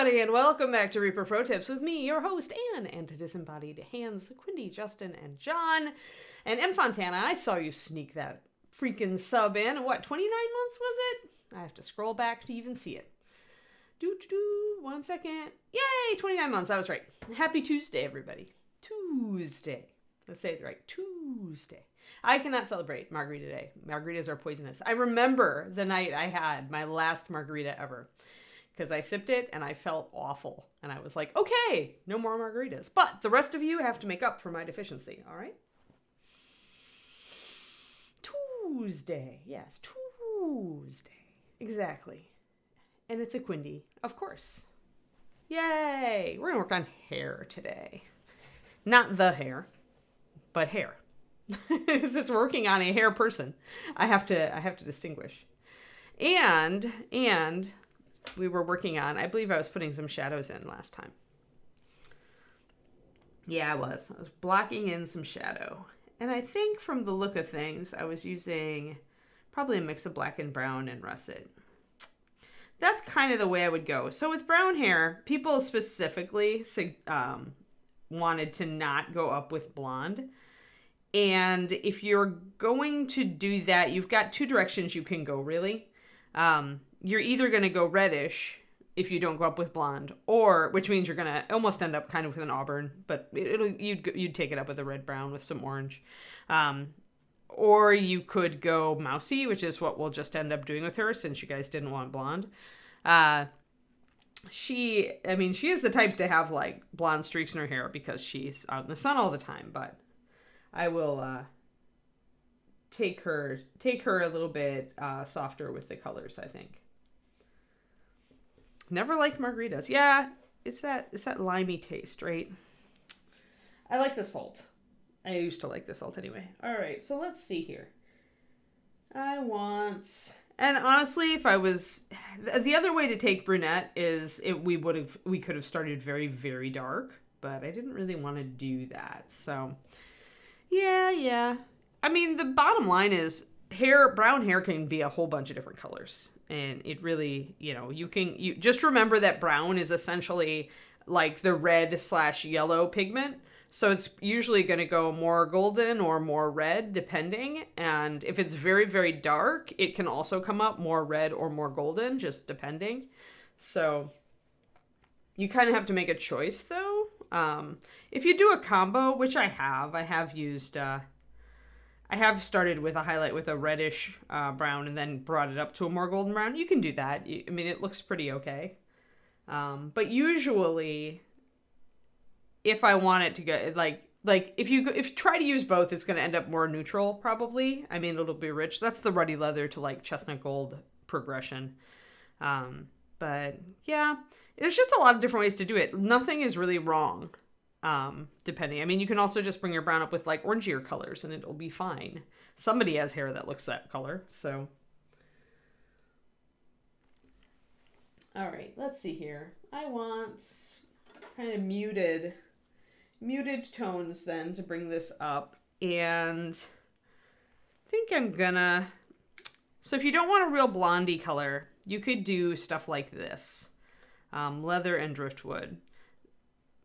everybody, and welcome back to Reaper Pro Tips with me, your host, Anne, and to disembodied hands, Quindy, Justin, and John. And M. Fontana, I saw you sneak that freaking sub in. What, 29 months was it? I have to scroll back to even see it. 1 second. Yay, 29 months, I was right. Happy Tuesday, everybody. Tuesday. Let's say it right. Tuesday. I cannot celebrate Margarita Day. Margaritas are poisonous. I remember the night I had my last margarita ever, because I sipped it and I felt awful. And I was like, okay, no more margaritas. But the rest of you have to make up for my deficiency, all right? Tuesday. Yes, Tuesday. Exactly. And it's a Quindy, of course. Yay! We're going to work on hair today. Not the hair, but hair. Since we're working on a hair person, I have to distinguish. And we were working on, I believe I was putting some shadows in last time. Yeah, I was blocking in some shadow. And I think from the look of things, I was using probably a mix of black and brown and russet. That's kind of the way I would go. So with brown hair, people specifically wanted to not go up with blonde. And if you're going to do that, you've got two directions you can go, really. You're either going to go reddish if you don't go up with blonde, or which means you're going to almost end up kind of with an auburn, but you'd take it up with a red brown with some orange. Or you could go mousy, which is what we'll just end up doing with her since you guys didn't want blonde. She is the type to have like blonde streaks in her hair because she's out in the sun all the time, but I will take her a little bit softer with the colors, I think. Never liked margaritas. Yeah, it's that limey taste, right? I like the salt. I used to like the salt anyway. All right, so let's see here. And honestly, if I was, the other way to take brunette is we could have started very, very dark, but I didn't really want to do that. So yeah. I mean, the bottom line is brown hair can be a whole bunch of different colors. And it really, you just remember that brown is essentially like the red/yellow pigment. So it's usually going to go more golden or more red, depending. And if it's very, very dark, it can also come up more red or more golden, just depending. So you kind of have to make a choice, though. If you do a combo, which I have used, I have started with a highlight with a reddish brown and then brought it up to a more golden brown. You can do that. I mean, it looks pretty okay. But usually, if I want it to go like if you try to use both, it's going to end up more neutral probably. I mean, it'll be rich. That's the ruddy leather to like chestnut gold progression. But yeah, there's just a lot of different ways to do it. Nothing is really wrong. Depending. I mean, you can also just bring your brown up with like orangier colors and it'll be fine. Somebody has hair that looks that color, so. All right, let's see here. I want kind of muted tones then to bring this up, and I think I'm gonna, so if you don't want a real blondie color, you could do stuff like this. Leather and driftwood.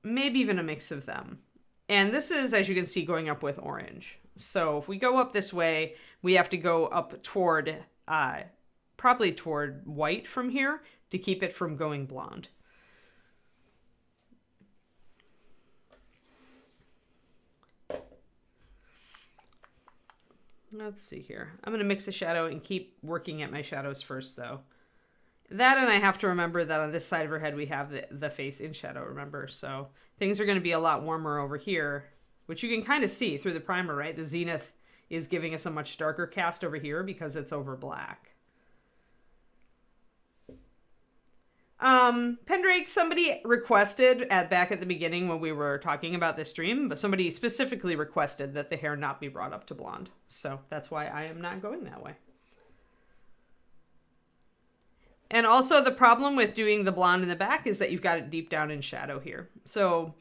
Maybe even a mix of them. And this is, as you can see, going up with orange. So if we go up this way, we have to go up toward, probably toward white from here to keep it from going blonde. Let's see here. I'm going to mix a shadow and keep working at my shadows first, though. That, and I have to remember that on this side of her head we have the face in shadow, remember? So things are going to be a lot warmer over here, which you can kind of see through the primer, right? The zenith is giving us a much darker cast over here because it's over black. Pendrake, somebody requested back at the beginning when we were talking about this stream, but somebody specifically requested that the hair not be brought up to blonde. So that's why I am not going that way. And also the problem with doing the blonde in the back is that you've got it deep down in shadow here. So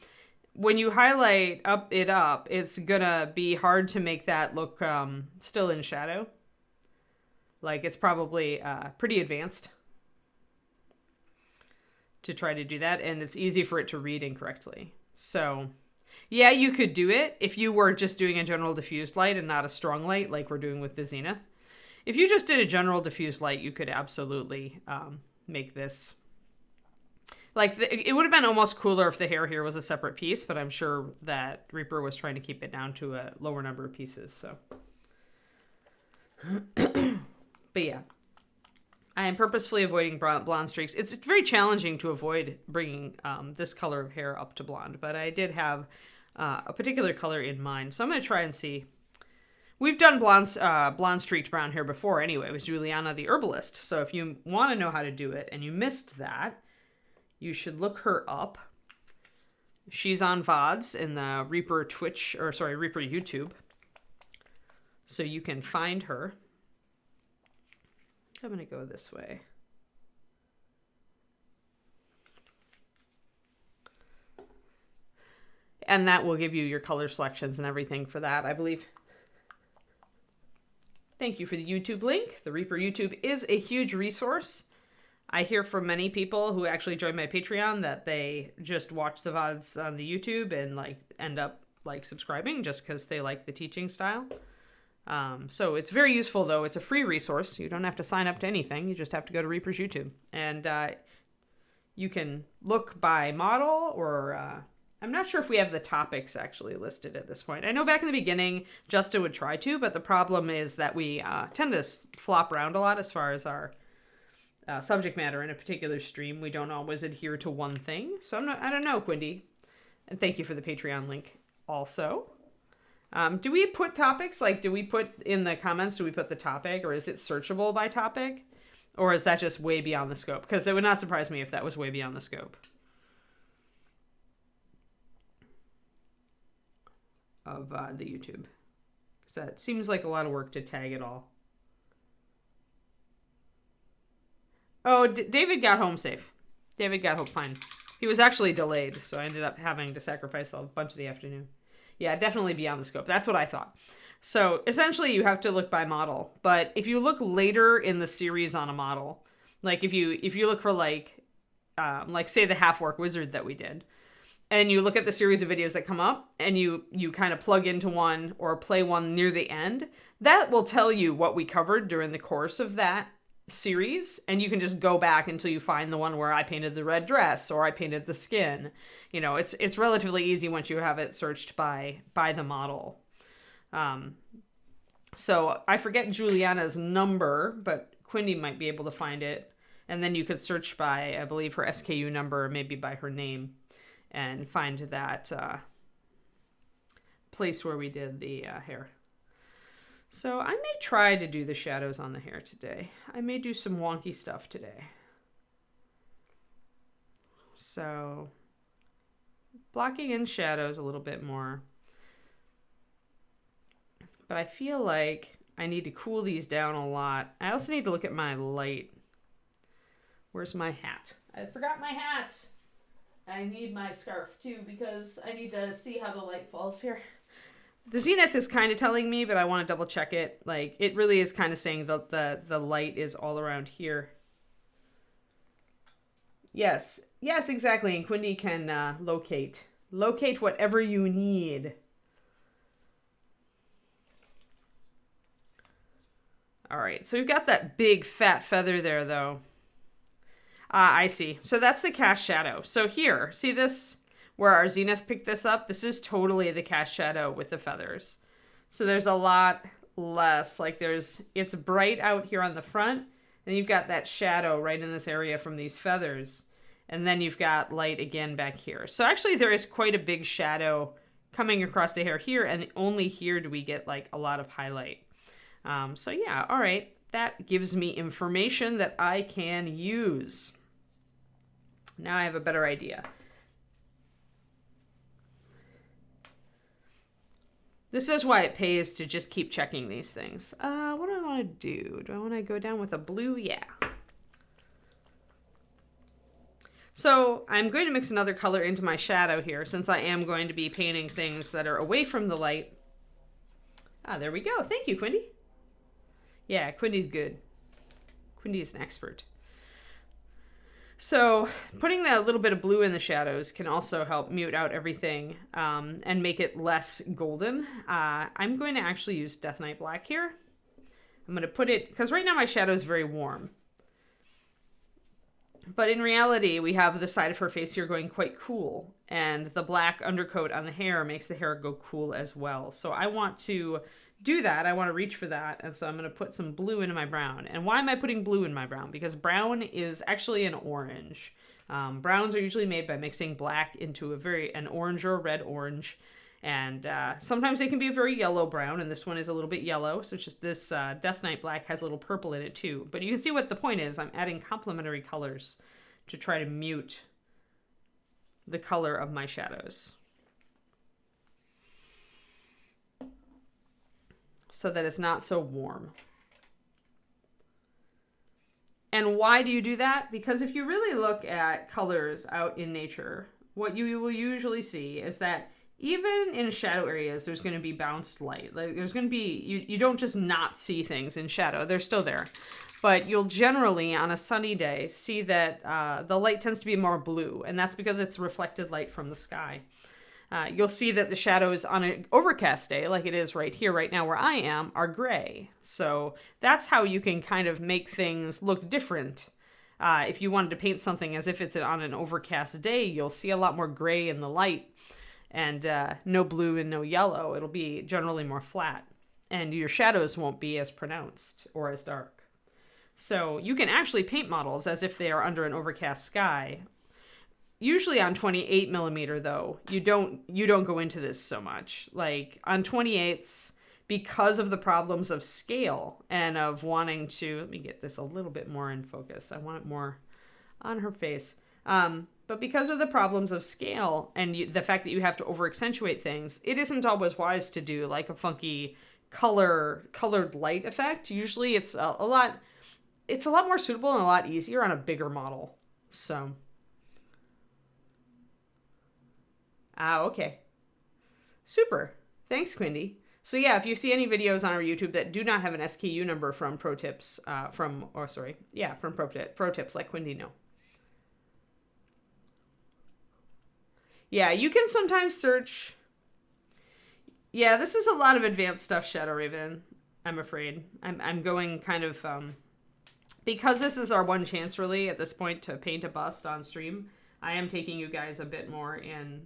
when you highlight it up, it's gonna be hard to make that look still in shadow. Like it's probably pretty advanced. to try to do that, and it's easy for it to read incorrectly. So yeah, you could do it if you were just doing a general diffused light and not a strong light like we're doing with the Zenith. If you just did a general diffused light, you could absolutely make this. Like, it would have been almost cooler if the hair here was a separate piece, but I'm sure that Reaper was trying to keep it down to a lower number of pieces, so. But yeah. I am purposefully avoiding blonde streaks. It's very challenging to avoid bringing this color of hair up to blonde, but I did have a particular color in mind, so I'm going to try and see. We've done blonde streaked brown hair before anyway with Juliana the Herbalist, so if you want to know how to do it and you missed that, you should look her up. She's on VODs in the Reaper Reaper YouTube. So you can find her. I'm going to go this way. And that will give you your color selections and everything for that, I believe. Thank you for the YouTube link. The Reaper YouTube is a huge resource. I hear from many people who actually join my Patreon that they just watch the VODs on the YouTube and like end up like subscribing just because they like the teaching style. So it's very useful though. It's a free resource. You don't have to sign up to anything. You just have to go to Reaper's YouTube. And you can look by model or I'm not sure if we have the topics actually listed at this point. I know back in the beginning Justin would try to, but the problem is that we tend to flop around a lot as far as our subject matter in a particular stream. We don't always adhere to one thing. So I don't know, Quindy. And thank you for the Patreon link also. Do we put topics? Like, do we put in the comments, do we put the topic, or is it searchable by topic? Or is that just way beyond the scope? Because it would not surprise me if that was way beyond the scope of the YouTube. Because that seems like a lot of work to tag it all. Oh, David got home safe. David got home fine. He was actually delayed, so I ended up having to sacrifice a bunch of the afternoon. Yeah, definitely beyond the scope. That's what I thought. So essentially you have to look by model. But if you look later in the series on a model, like if you look for like say the half-orc wizard that we did, and you look at the series of videos that come up and you kind of plug into one or play one near the end, that will tell you what we covered during the course of that series, and you can just go back until you find the one where I painted the red dress or I painted the skin. You know, it's relatively easy once you have it searched by the model. So I forget Juliana's number, but Quindy might be able to find it. And then you could search by, I believe, her SKU number, or maybe by her name, and find that place where we did the hair. So I may try to do the shadows on the hair today. I may do some wonky stuff today. So blocking in shadows a little bit more. But I feel like I need to cool these down a lot. I also need to look at my light. Where's my hat? I forgot my hat. I need my scarf too because I need to see how the light falls here. The Zenith is kind of telling me, but I want to double check it. Like, it really is kind of saying that the light is all around here. Yes, exactly. And Quindy can locate whatever you need. All right, so we've got that big fat feather there, though. I see. So that's the cast shadow. So here, see this? Where our Zenith picked this up, this is totally the cast shadow with the feathers. So there's a lot less, like it's bright out here on the front, and you've got that shadow right in this area from these feathers, and then you've got light again back here. So actually there is quite a big shadow coming across the hair here, and only here do we get like a lot of highlight. So yeah, all right, that gives me information that I can use. Now I have a better idea. This is why it pays to just keep checking these things. What do I want to do? Do I want to go down with a blue? Yeah. So I'm going to mix another color into my shadow here since I am going to be painting things that are away from the light. Ah, there we go. Thank you, Quindy. Yeah, Quindy's good. Quindy is an expert. So putting that little bit of blue in the shadows can also help mute out everything and make it less golden. I'm going to actually use Death Knight Black here. I'm going to put it, because right now my shadow is very warm. But in reality, we have the side of her face here going quite cool. And the black undercoat on the hair makes the hair go cool as well. So I want to do that. I want to reach for that. And so I'm going to put some blue into my brown. And why am I putting blue in my brown? Because brown is actually an orange. Browns are usually made by mixing black into an orange or a red orange. And sometimes they can be a very yellow brown, and this one is a little bit yellow. So it's just this Death Knight Black has a little purple in it too. But you can see what the point is. I'm adding complementary colors to try to mute the color of my shadows, so that it's not so warm. And why do you do that? Because if you really look at colors out in nature, what you will usually see is that even in shadow areas, there's going to be bounced light. Like there's going to be, you don't just not see things in shadow. They're still there. But you'll generally, on a sunny day, see that the light tends to be more blue. And that's because it's reflected light from the sky. You'll see that the shadows on an overcast day, like it is right here, right now where I am, are gray. So that's how you can kind of make things look different. If you wanted to paint something as if it's on an overcast day, you'll see a lot more gray in the light. And no blue and no yellow. It'll be generally more flat. And your shadows won't be as pronounced or as dark. So you can actually paint models as if they are under an overcast sky. Usually on 28 millimeter, though, you don't go into this so much. Like on 28s, because of the problems of scale and of wanting to... Let me get this a little bit more in focus. I want it more on her face. But because of the problems of scale and the fact that you have to over accentuate things, it isn't always wise to do like a funky colored light effect. Usually it's a lot more suitable and a lot easier on a bigger model. So, okay. Super. Thanks, Quindy. So yeah, if you see any videos on our YouTube that do not have an SKU number from pro tips, from pro tips, let Quindy know. Yeah, you can sometimes search. Yeah, this is a lot of advanced stuff, Shadow Raven, I'm afraid. I'm going kind of, because this is our one chance really at this point to paint a bust on stream, I am taking you guys a bit more in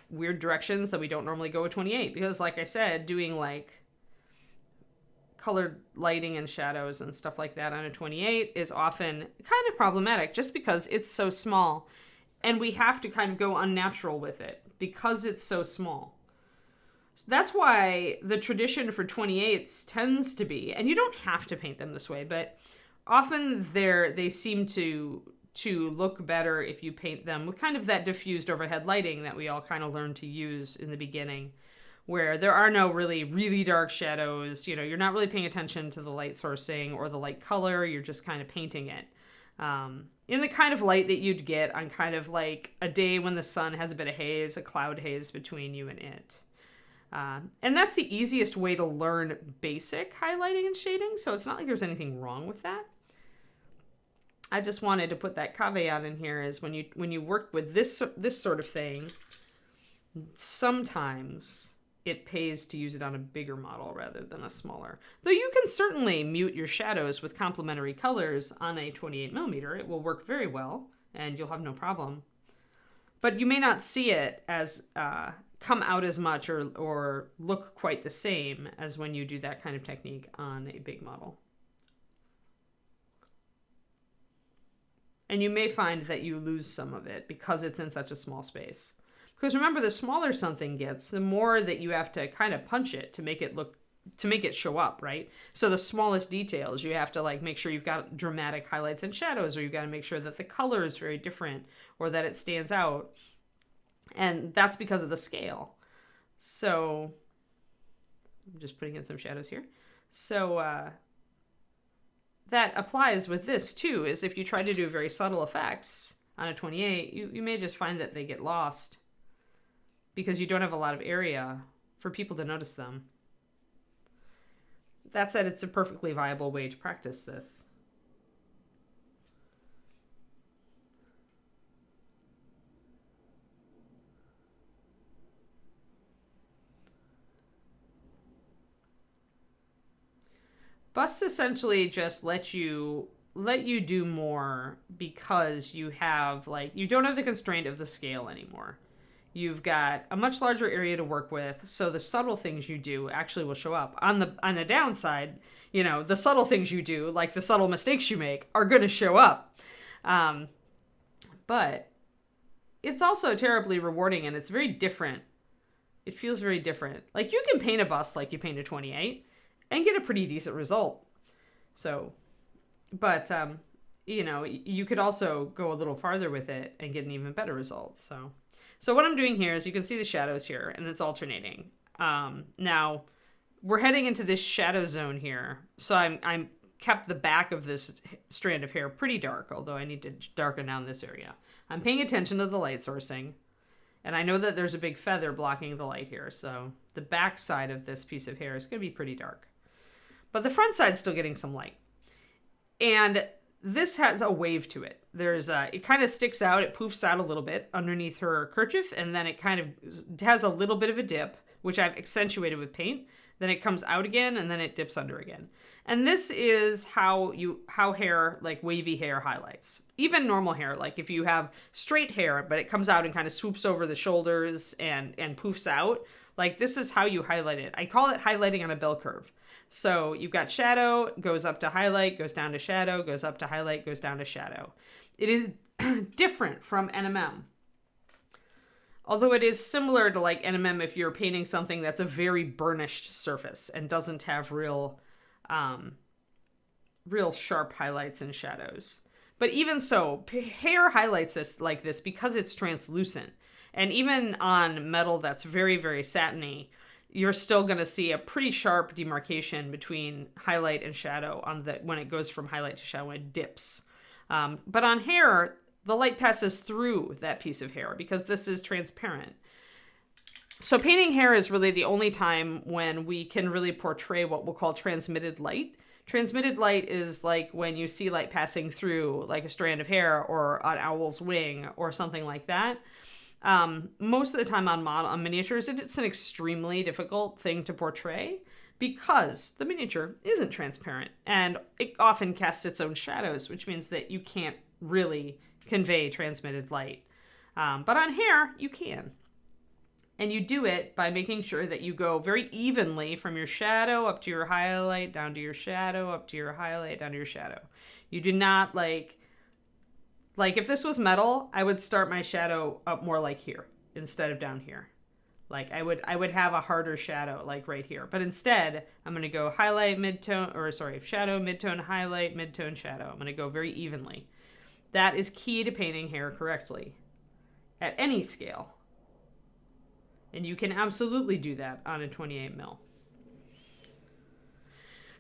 weird directions that we don't normally go with 28. Because like I said, doing like colored lighting and shadows and stuff like that on a 28 is often kind of problematic just because it's so small. And we have to kind of go unnatural with it because it's so small. So that's why the tradition for 28s tends to be, and you don't have to paint them this way, but often they seem to look better if you paint them with kind of that diffused overhead lighting that we all kind of learned to use in the beginning, where there are no really dark shadows. You know, you're not really paying attention to the light sourcing or the light color. You're just kind of painting it. In the kind of light that you'd get on kind of like a day when the sun has a bit of haze, a cloud haze between you and it. And that's the easiest way to learn basic highlighting and shading, so it's not like there's anything wrong with that. I just wanted to put that caveat in here is when you work with this sort of thing, sometimes it pays to use it on a bigger model rather than a smaller. Though you can certainly mute your shadows with complementary colors on a 28 millimeter. It will work very well, and you'll have no problem. But you may not see it as come out as much or look quite the same as when you do that kind of technique on a big model. And you may find that you lose some of it because it's in such a small space. Because remember, the smaller something gets, the more that you have to kind of punch it to make it show up, right? So the smallest details, you have to like make sure you've got dramatic highlights and shadows, or you've got to make sure that the color is very different or that it stands out. And that's because of the scale. So I'm just putting in some shadows here. So that applies with this too, is if you try to do very subtle effects on a 28, you may just find that they get lost because you don't have a lot of area for people to notice them. That said, it's a perfectly viable way to practice this. Busts essentially just let you do more because you have you don't have the constraint of the scale anymore. You've got a much larger area to work with, so the subtle things you do actually will show up. On the downside, the subtle things you do, like the subtle mistakes you make, are going to show up. But it's also terribly rewarding, and it's very different. It feels very different. Like, you can paint a bust like you paint a 28 and get a pretty decent result. So, but, you could also go a little farther with it and get an even better result. So what I'm doing here is you can see the shadows here, and it's alternating. Now, we're heading into this shadow zone here. So I'm kept the back of this strand of hair pretty dark, although I need to darken down this area. I'm paying attention to the light sourcing, and I know that there's a big feather blocking the light here, so the back side of this piece of hair is going to be pretty dark. But the front side's still getting some light. And this has a wave to it. It kind of sticks out, it poofs out a little bit underneath her kerchief, and then it kind of has a little bit of a dip, which I've accentuated with paint. Then it comes out again, and then it dips under again. And this is how hair, like wavy hair, highlights. Even normal hair, like if you have straight hair, but it comes out and kind of swoops over the shoulders and poofs out, like this is how you highlight it. I call it highlighting on a bell curve. So you've got shadow, goes up to highlight, goes down to shadow, goes up to highlight, goes down to shadow. It is different from NMM. Although it is similar to like NMM if you're painting something that's a very burnished surface and doesn't have real sharp highlights and shadows. But even so, hair highlights this like this because it's translucent. And even on metal that's very, very satiny, you're still going to see a pretty sharp demarcation between highlight and shadow when it goes from highlight to shadow, when it dips. But on hair, the light passes through that piece of hair because this is transparent. So painting hair is really the only time when we can really portray what we'll call transmitted light. Transmitted light is like when you see light passing through like a strand of hair or an owl's wing or something like that. Most of the time on miniatures, it's an extremely difficult thing to portray because the miniature isn't transparent and it often casts its own shadows, which means that you can't really convey transmitted light. But on hair, you can. And you do it by making sure that you go very evenly from your shadow up to your highlight, down to your shadow, up to your highlight, down to your shadow. You do not like if this was metal, I would start my shadow up more like here instead of down here. Like I would have a harder shadow like right here. But instead, I'm going to go highlight, shadow, midtone, highlight, midtone, shadow. I'm going to go very evenly. That is key to painting hair correctly at any scale. And you can absolutely do that on a 28 mil.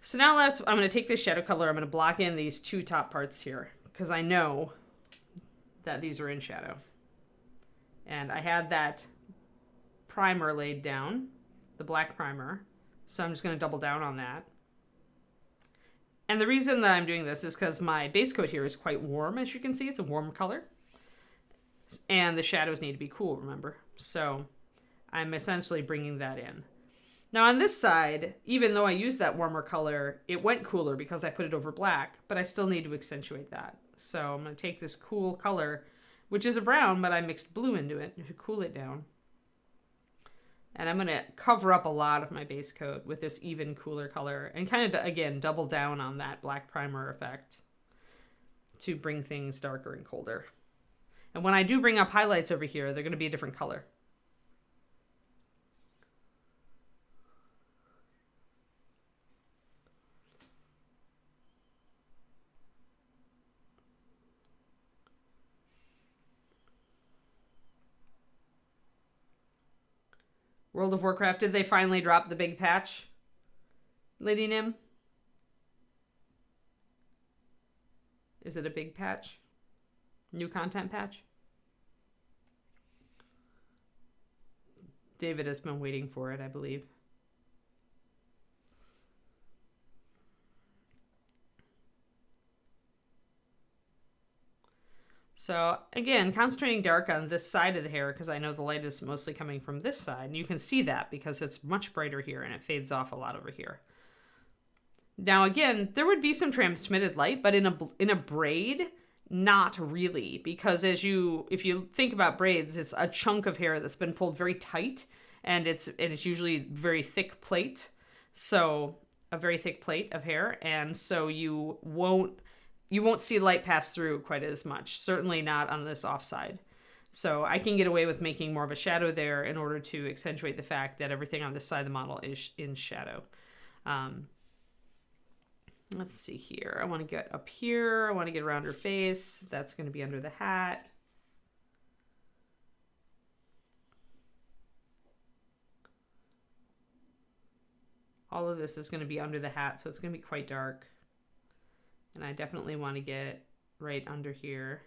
So now I'm going to take this shadow color. I'm going to block in these two top parts here because I know that these are in shadow. And I had that primer laid down, the black primer. So I'm just going to double down on that. And the reason that I'm doing this is because my base coat here is quite warm, as you can see. It's a warm color. And the shadows need to be cool, remember? So I'm essentially bringing that in. Now on this side, even though I used that warmer color, it went cooler because I put it over black, but I still need to accentuate that. So I'm going to take this cool color, which is a brown, but I mixed blue into it to cool it down. And I'm going to cover up a lot of my base coat with this even cooler color and kind of, again, double down on that black primer effect to bring things darker and colder. And when I do bring up highlights over here, they're going to be a different color. World of Warcraft, did they finally drop the big patch? Lady Nim? Is it a big patch? New content patch? David has been waiting for it, I believe. So again, concentrating dark on this side of the hair because I know the light is mostly coming from this side. And you can see that because it's much brighter here and it fades off a lot over here. Now, again, there would be some transmitted light, but in a braid, not really, because if you think about braids, it's a chunk of hair that's been pulled very tight, and it's usually very thick plait, so a very thick plait of hair, and so you won't see light pass through quite as much. Certainly not on this offside. So I can get away with making more of a shadow there in order to accentuate the fact that everything on this side of the model is in shadow. Let's see here. I want to get up here. I want to get around her face. That's going to be under the hat. All of this is going to be under the hat, so it's going to be quite dark. And I definitely want to get right under here.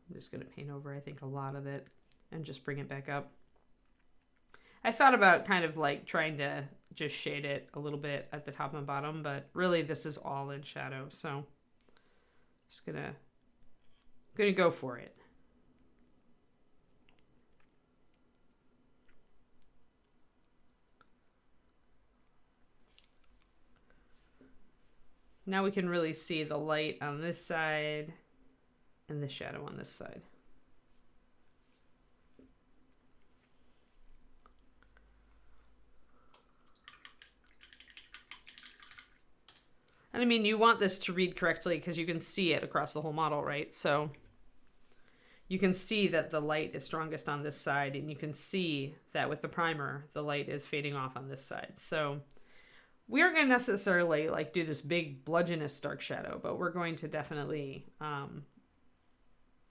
I'm just going to paint over, I think, a lot of it and just bring it back up. I thought about kind of like trying to just shade it a little bit at the top and bottom, but really this is all in shadow, so just gonna go for it. Now we can really see the light on this side and the shadow on this side. And I mean, you want this to read correctly because you can see it across the whole model, right? So you can see that the light is strongest on this side, and you can see that with the primer, the light is fading off on this side. So we aren't going to necessarily like do this big bludgeonous dark shadow, but we're going to definitely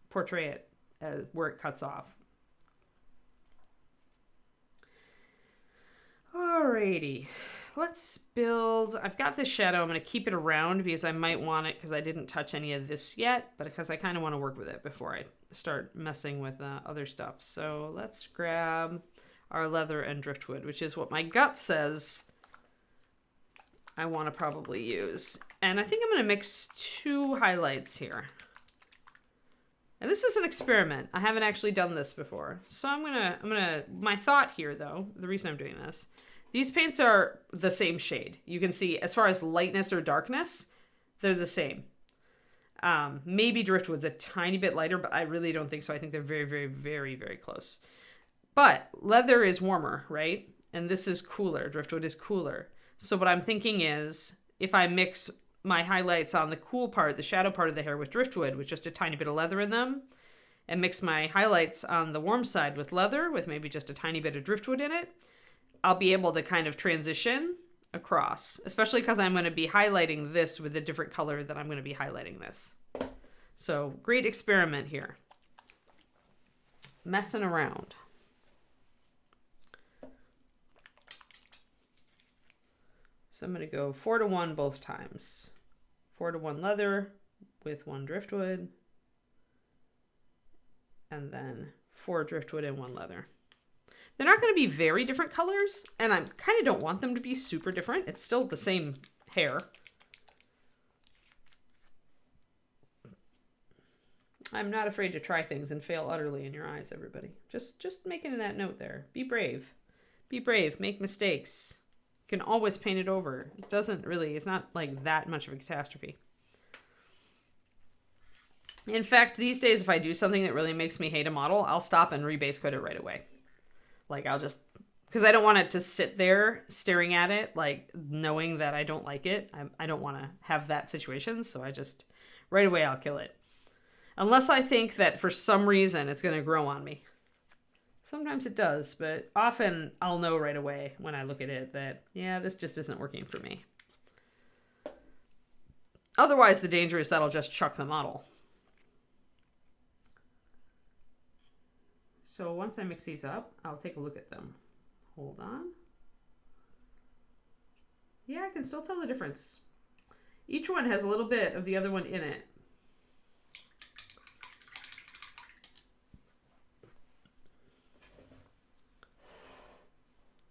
portray it as where it cuts off. Alrighty, let's build. I've got this shadow. I'm going to keep it around because I might want it because I didn't touch any of this yet, but because I kind of want to work with it before I start messing with other stuff. So let's grab our leather and driftwood, which is what my gut says I want to probably use. And I think I'm going to mix two highlights here. And this is an experiment. I haven't actually done this before. So I'm gonna, my thought here though, the reason I'm doing this, these paints are the same shade. You can see as far as lightness or darkness, they're the same. Maybe driftwood's a tiny bit lighter, but I really don't think so. I think they're very, very, very, very close. But leather is warmer, right? And this is cooler. Driftwood is cooler. So what I'm thinking is if I mix my highlights on the cool part, the shadow part of the hair with driftwood with just a tiny bit of leather in them, and mix my highlights on the warm side with leather with maybe just a tiny bit of driftwood in it, I'll be able to kind of transition across, especially because I'm going to be highlighting this with a different color that I'm going to be highlighting this. So great experiment here. Messing around. So I'm going to go 4-to-1 both times. 4-to-1 leather with 1 driftwood. And then 4 driftwood and 1 leather. They're not going to be very different colors, and I kind of don't want them to be super different. It's still the same hair. I'm not afraid to try things and fail utterly in your eyes, everybody. Just making that note there. Be brave. Be brave. Make mistakes. You can always paint it over. It doesn't really, it's not like that much of a catastrophe. In fact, these days, if I do something that really makes me hate a model, I'll stop and rebase coat it right away. Like I'll just, because I don't want it to sit there staring at it, like knowing that I don't like it. I don't want to have that situation. So I just, right away, I'll kill it. Unless I think that for some reason it's going to grow on me. Sometimes it does, but often I'll know right away when I look at it that, yeah, this just isn't working for me. Otherwise, the danger is that I'll just chuck the model. So once I mix these up, I'll take a look at them. Hold on. Yeah, I can still tell the difference. Each one has a little bit of the other one in it.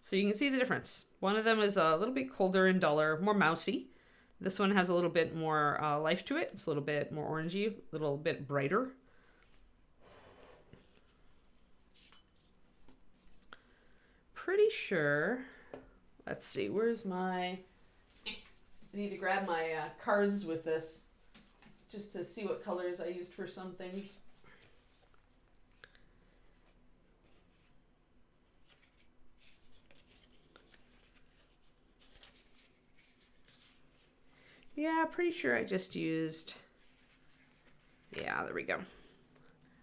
So you can see the difference. One of them is a little bit colder and duller, more mousy. This one has a little bit more life to it. It's a little bit more orangey, a little bit brighter. Pretty sure. Let's see, where's my... I need to grab my cards with this just to see what colors I used for some things. Yeah, pretty sure I just used... Yeah, there we go.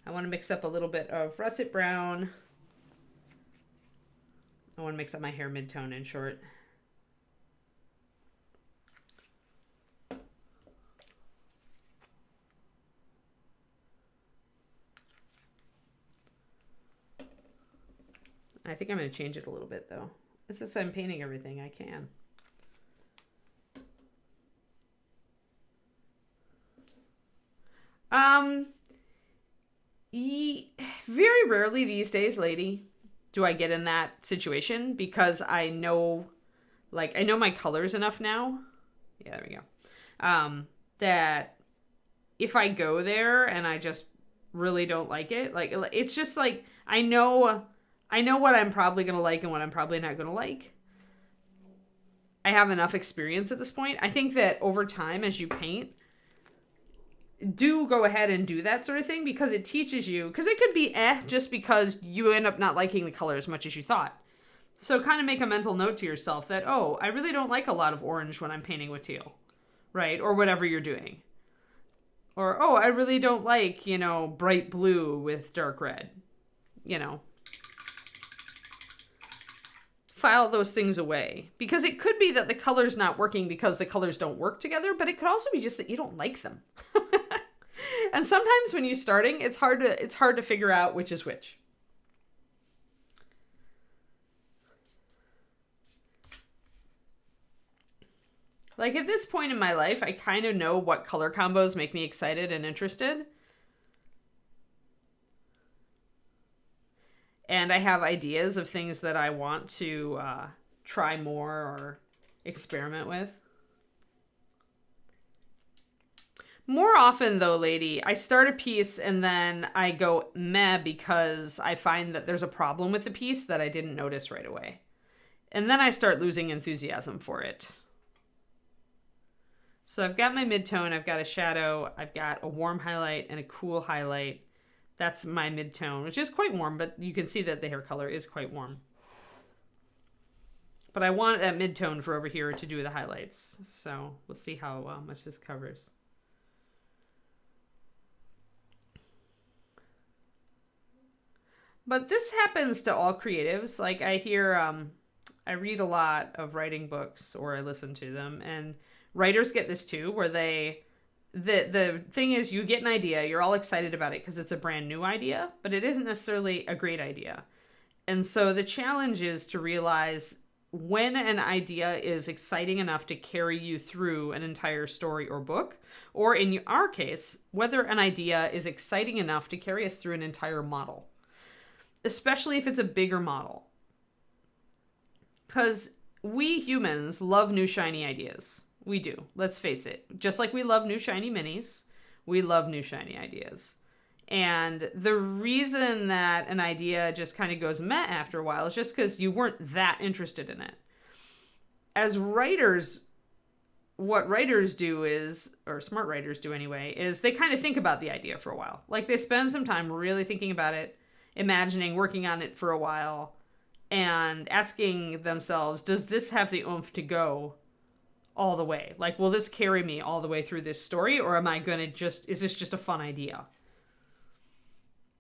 I want to mix up a little bit of russet brown. I want to mix up my hair mid-tone in short. I think I'm going to change it a little bit though. Since I'm painting everything, I can. Very rarely these days, lady, do I get in that situation because I know my colors enough now. Yeah, there we go. That if I go there and I just really don't like it, like it's just like I know what I'm probably going to like and what I'm probably not going to like. I have enough experience at this point. I think that over time as you paint, do go ahead and do that sort of thing because it teaches you, because it could be just because you end up not liking the color as much as you thought. So kind of make a mental note to yourself that, oh, I really don't like a lot of orange when I'm painting with teal, right? Or whatever you're doing. Or, oh, I really don't like, bright blue with dark red, File those things away. Because it could be that the color's not working because the colors don't work together, but it could also be just that you don't like them. And sometimes when you're starting, it's hard to figure out which is which. Like at this point in my life, I kind of know what color combos make me excited and interested. And I have ideas of things that I want to try more or experiment with. More often though, lady, I start a piece and then I go meh because I find that there's a problem with the piece that I didn't notice right away. And then I start losing enthusiasm for it. So I've got my mid-tone, I've got a shadow, I've got a warm highlight and a cool highlight. That's my mid-tone, which is quite warm, but you can see that the hair color is quite warm. But I want that mid-tone for over here to do the highlights. So we'll see how much this covers. But this happens to all creatives. Like I hear, I read a lot of writing books or I listen to them, and writers get this too, where the thing is you get an idea, you're all excited about it because it's a brand new idea, but it isn't necessarily a great idea. And so the challenge is to realize when an idea is exciting enough to carry you through an entire story or book, or in our case, whether an idea is exciting enough to carry us through an entire model. Especially if it's a bigger model. Because we humans love new shiny ideas. We do. Let's face it. Just like we love new shiny minis, we love new shiny ideas. And the reason that an idea just kind of goes meh after a while is just because you weren't that interested in it. As writers, what writers do is, or smart writers do anyway, is they kind of think about the idea for a while. Like they spend some time really thinking about it, imagining, working on it for a while, and asking themselves, does this have the oomph to go all the way? Like, will this carry me all the way through this story, or am I going to is this just a fun idea?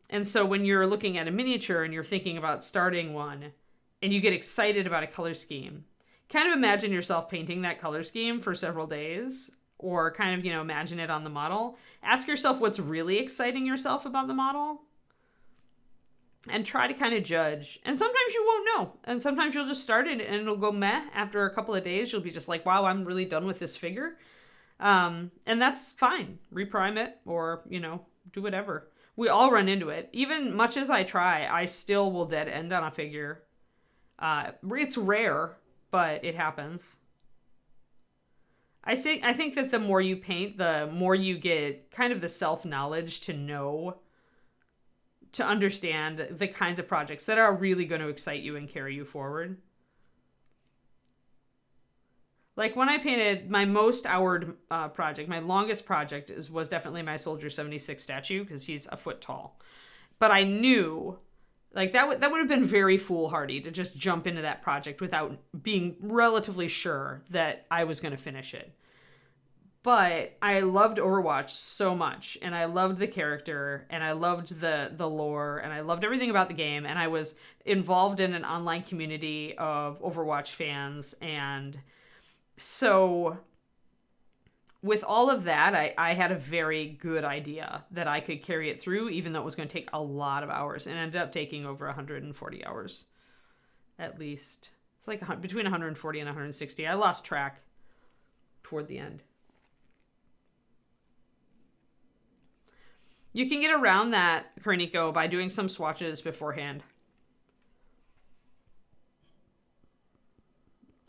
And so when you're looking at a miniature and you're thinking about starting one, and you get excited about a color scheme, kind of imagine yourself painting that color scheme for several days, or kind of, imagine it on the model. Ask yourself what's really exciting yourself about the model, and try to kind of judge. And sometimes you won't know. And sometimes you'll just start it and it'll go meh. After a couple of days, you'll be just like, wow, I'm really done with this figure. And that's fine. Reprime it or, do whatever. We all run into it. Even much as I try, I still will dead end on a figure. It's rare, but it happens. I think that the more you paint, the more you get kind of the self-knowledge to understand the kinds of projects that are really going to excite you and carry you forward. Like when I painted my most houred project, my longest project was definitely my Soldier 76 statue because he's a foot tall. But I knew like that would have been very foolhardy to just jump into that project without being relatively sure that I was going to finish it. But I loved Overwatch so much, and I loved the character, and I loved the lore, and I loved everything about the game, and I was involved in an online community of Overwatch fans, and so with all of that, I had a very good idea that I could carry it through, even though it was going to take a lot of hours, and ended up taking over 140 hours, at least. It's like between 140 and 160. I lost track toward the end. You can get around that, Karniko, by doing some swatches beforehand.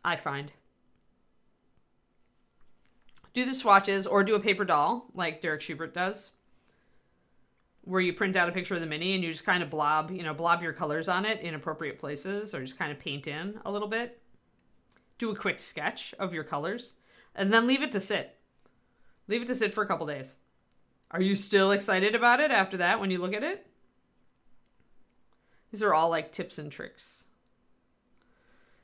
I find. Do the swatches or do a paper doll like Derek Schubert does, where you print out a picture of the mini and you just kind of blob your colors on it in appropriate places, or just kind of paint in a little bit. Do a quick sketch of your colors and then leave it to sit. Leave it to sit for a couple days. Are you still excited about it after that when you look at it? These are all like tips and tricks.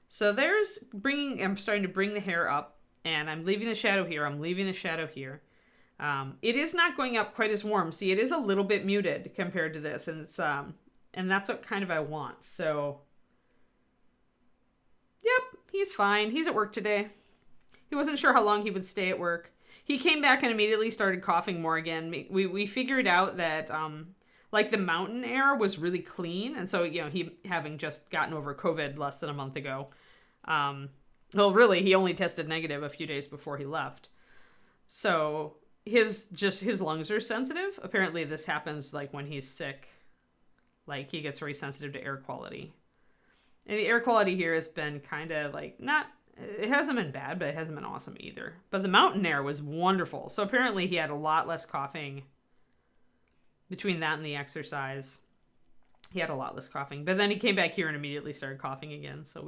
So I'm starting to bring the hair up, and I'm leaving the shadow here. I'm leaving the shadow here. It is not going up quite as warm. See, it is a little bit muted compared to this, and it's and that's what kind of I want. So, yep, he's fine. He's at work today. He wasn't sure how long he would stay at work. He came back and immediately started coughing more again. We figured out that like the mountain air was really clean, and so he having just gotten over COVID less than a month ago. Well, really, he only tested negative a few days before he left. So his lungs are sensitive. Apparently, this happens like when he's sick. Like he gets very sensitive to air quality, and the air quality here has been kind of like not. It hasn't been bad, but it hasn't been awesome either. But the mountain air was wonderful. So apparently he had a lot less coughing between that and the exercise. He had a lot less coughing. But then he came back here and immediately started coughing again. So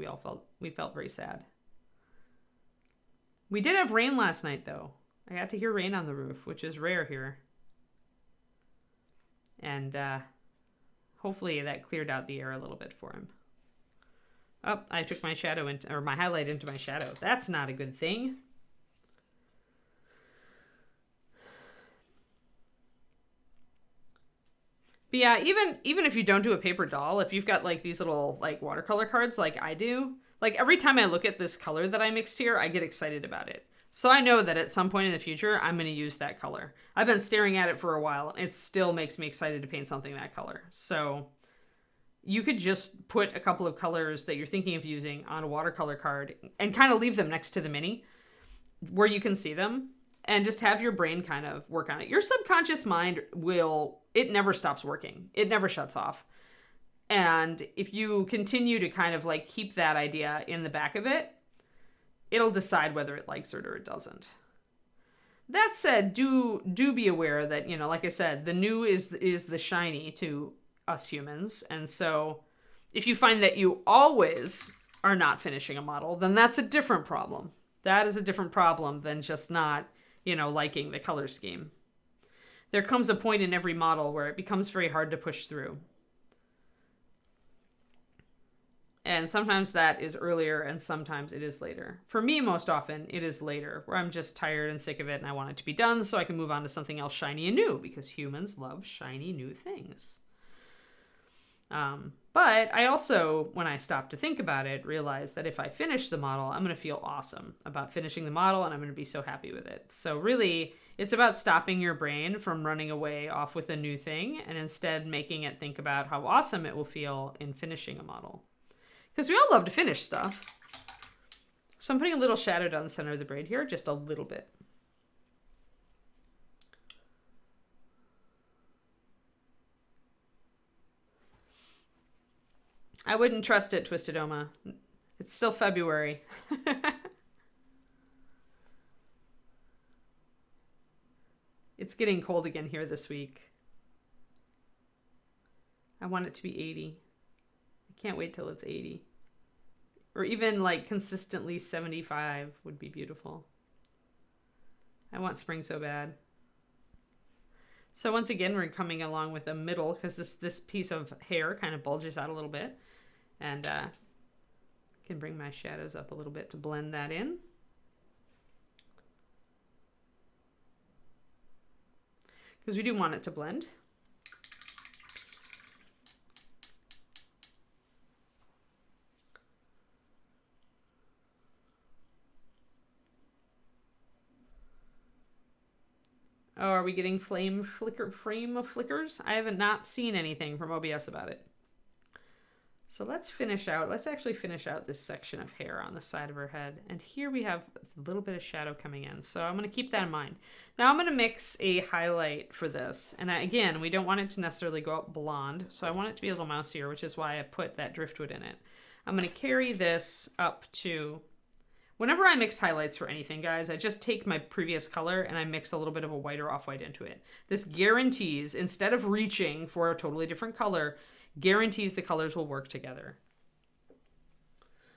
we felt very sad. We did have rain last night, though. I got to hear rain on the roof, which is rare here. And hopefully that cleared out the air a little bit for him. Oh, I took my my highlight into my shadow. That's not a good thing. But yeah, even if you don't do a paper doll, if you've got like these little like watercolor cards like I do, like every time I look at this color that I mixed here, I get excited about it. So I know that at some point in the future, I'm going to use that color. I've been staring at it for a while. It still makes me excited to paint something that color. So you could just put a couple of colors that you're thinking of using on a watercolor card and kind of leave them next to the mini where you can see them, and just have your brain kind of work on it. Your subconscious mind it never stops working. It never shuts off. And if you continue to kind of like keep that idea in the back of it, it'll decide whether it likes it or it doesn't. That said, do be aware that, like I said, the new is the shiny to us humans. And so if you find that you always are not finishing a model, then that's a different problem. That is a different problem than just not, liking the color scheme. There comes a point in every model where it becomes very hard to push through. And sometimes that is earlier and sometimes it is later. For me, most often, it is later, where I'm just tired and sick of it and I want it to be done so I can move on to something else shiny and new, because humans love shiny new things. But I also, when I stopped to think about it, realized that if I finish the model, I'm going to feel awesome about finishing the model and I'm going to be so happy with it. So really, it's about stopping your brain from running away off with a new thing and instead making it think about how awesome it will feel in finishing a model. Because we all love to finish stuff. So I'm putting a little shadow down the center of the braid here, just a little bit. I wouldn't trust it, Twisted Oma. It's still February. It's getting cold again here this week. I want it to be 80. I can't wait till it's 80. Or even like consistently 75 would be beautiful. I want spring so bad. So once again, we're coming along with a middle because this piece of hair kind of bulges out a little bit. And can bring my shadows up a little bit to blend that in. Because we do want it to blend. Oh, are we getting frame of flickers? I haven't not seen anything from OBS about it. So let's actually finish out this section of hair on the side of her head. And here we have a little bit of shadow coming in. So I'm going to keep that in mind. Now I'm going to mix a highlight for this. And again, we don't want it to necessarily go up blonde. So I want it to be a little mousier, which is why I put that driftwood in it. I'm going to carry this up to... Whenever I mix highlights for anything, guys, I just take my previous color and I mix a little bit of a white or off-white into it. This guarantees, instead of reaching for a totally different color, guarantees the colors will work together.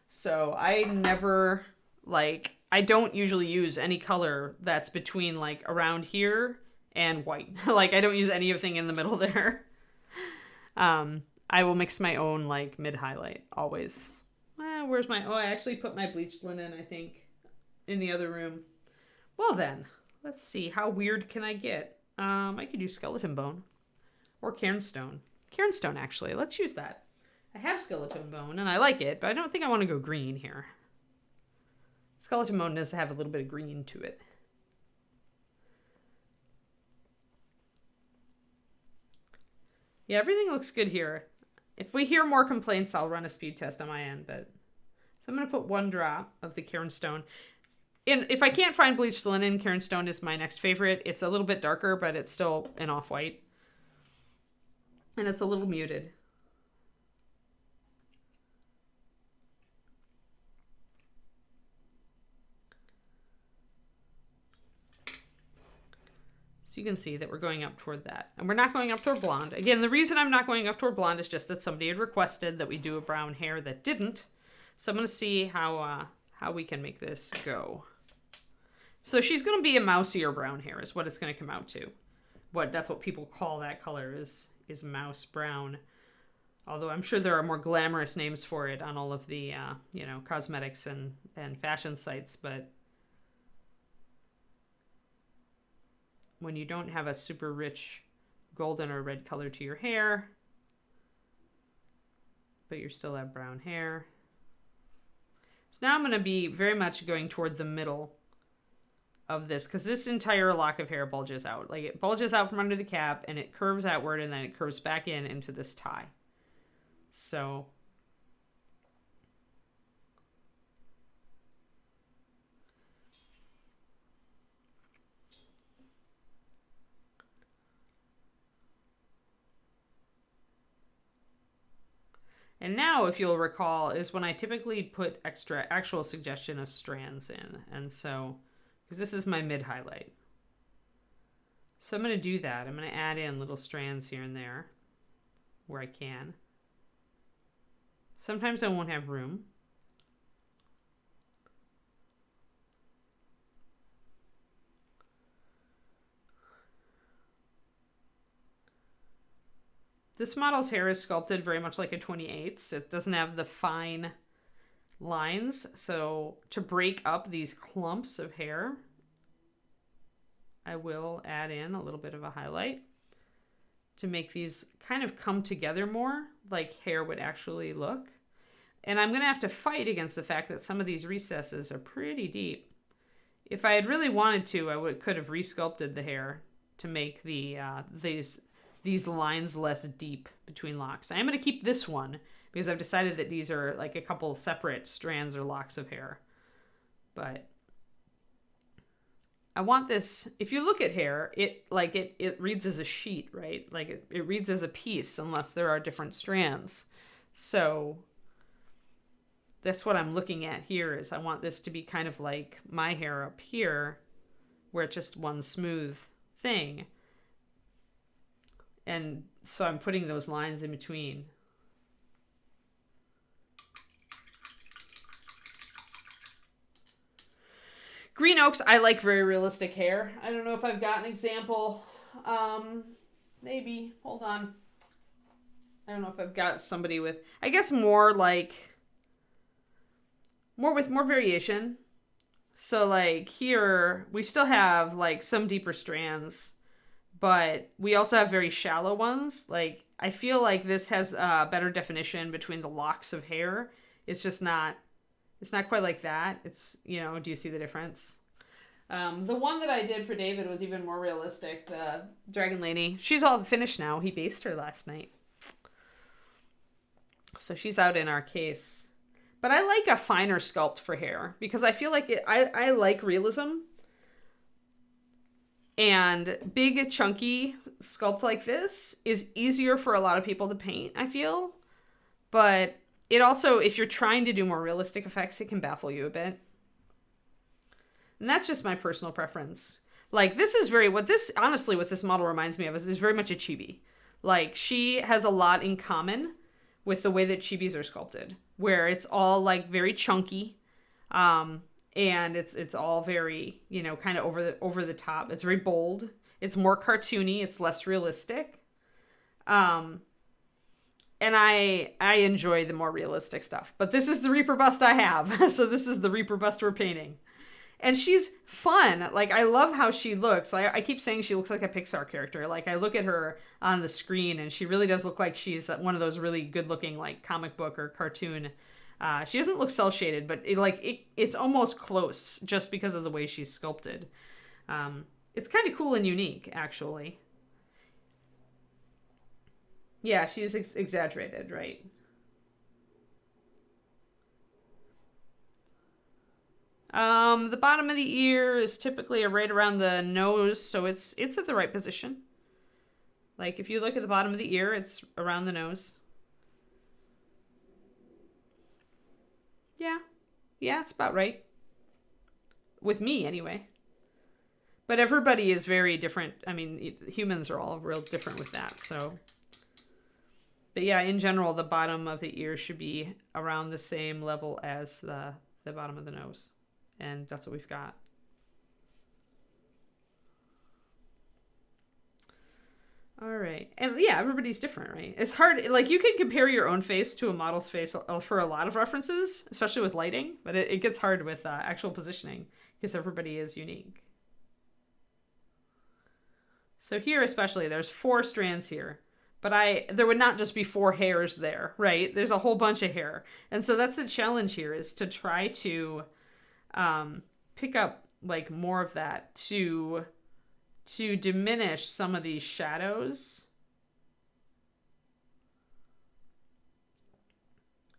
So I never, I don't usually use any color that's between around here and white. I don't use anything in the middle there. I will mix my own mid highlight always. Where's my, I actually put my bleached linen, I think, in the other room. Well then, let's see, how weird can I get? I could do skeleton bone or cairnstone. Cairnstone, actually. Let's use that. I have skeleton bone, and I like it, but I don't think I want to go green here. Skeleton bone does have a little bit of green to it. Yeah, everything looks good here. If we hear more complaints, I'll run a speed test on my end, but... So I'm going to put 1 drop of the cairnstone. And if I can't find bleached linen, cairnstone is my next favorite. It's a little bit darker, but it's still an off-white. And it's a little muted. So you can see that we're going up toward that. And we're not going up toward blonde. Again, the reason I'm not going up toward blonde is just that somebody had requested that we do a brown hair that didn't. So I'm going to see how we can make this go. So she's going to be a mousier brown hair is what it's going to come out to. That's what people call that color is mouse brown. Although I'm sure there are more glamorous names for it on all of the, cosmetics and fashion sites. But when you don't have a super rich golden or red color to your hair, but you still have brown hair. So now I'm going to be very much going toward the middle of this because this entire lock of hair bulges out. It bulges out from under the cap and it curves outward and then it curves back into this tie. So and now, if you'll recall, is when I typically put actual suggestion of strands in. And so, because this is my mid highlight. So I'm going to do that. I'm going to add in little strands here and there where I can. Sometimes I won't have room. This model's hair is sculpted very much like a 28's. It doesn't have the fine lines. So to break up these clumps of hair, I will add in a little bit of a highlight to make these kind of come together more like hair would actually look. And I'm going to have to fight against the fact that some of these recesses are pretty deep. If I had really wanted to, I could have resculpted the hair to make these lines less deep between locks. I am going to keep this one because I've decided that these are like a couple separate strands or locks of hair. But I want this, if you look at hair, it reads as a sheet, right? It reads as a piece unless there are different strands. So that's what I'm looking at here is I want this to be kind of like my hair up here where it's just one smooth thing. And so I'm putting those lines in between. Green Oaks, I like very realistic hair. I don't know if I've got an example. Maybe. Hold on. I don't know if I've got somebody with, I guess more like, with more variation. So like here, we still have like some deeper strands, but we also have very shallow ones. Like I feel like this has a better definition between the locks of hair. It's just not, it's not quite like that. It's, you know, do you see the difference? The one that I did for David was even more realistic. The Dragon Lady. She's all finished now. He based her last night. So she's out in our case. But I like a finer sculpt for hair because I feel like I like realism. And big, chunky sculpt like this is easier for a lot of people to paint, I feel. But it also, if you're trying to do more realistic effects, it can baffle you a bit. And that's just my personal preference. Like, this is very, what this model reminds me of is very much a chibi. Like, she has a lot in common with the way that chibis are sculpted, where it's all, like, very chunky, and it's all very, you know, kind of over the top. It's very bold. It's more cartoony. It's less realistic. And I enjoy the more realistic stuff. But this is the Reaper bust I have. So this is the Reaper bust we're painting. And she's fun. Like, I love how she looks. I keep saying she looks like a Pixar character. Like, I look at her on the screen, and she really does look like she's one of those really good-looking, like, comic book or cartoon. She doesn't look cel-shaded, but it's almost close just because of the way she's sculpted. It's kind of cool and unique, actually. Yeah, she's exaggerated, right? The bottom of the ear is typically right around the nose, so it's at the right position. Like, if you look at the bottom of the ear, it's around the nose. Yeah, it's about right. With me, anyway. But everybody is very different. I mean, humans are all real different with that, so. But yeah, in general, the bottom of the ear should be around the same level as the bottom of the nose. And that's what we've got. All right. And yeah, everybody's different, right? It's hard. Like, you can compare your own face to a model's face for a lot of references, especially with lighting. But it gets hard with actual positioning because everybody is unique. So here especially, there's 4 strands here. But there would not just be 4 hairs there, right? There's a whole bunch of hair. And so that's the challenge here, is to try to pick up like more of that to diminish some of these shadows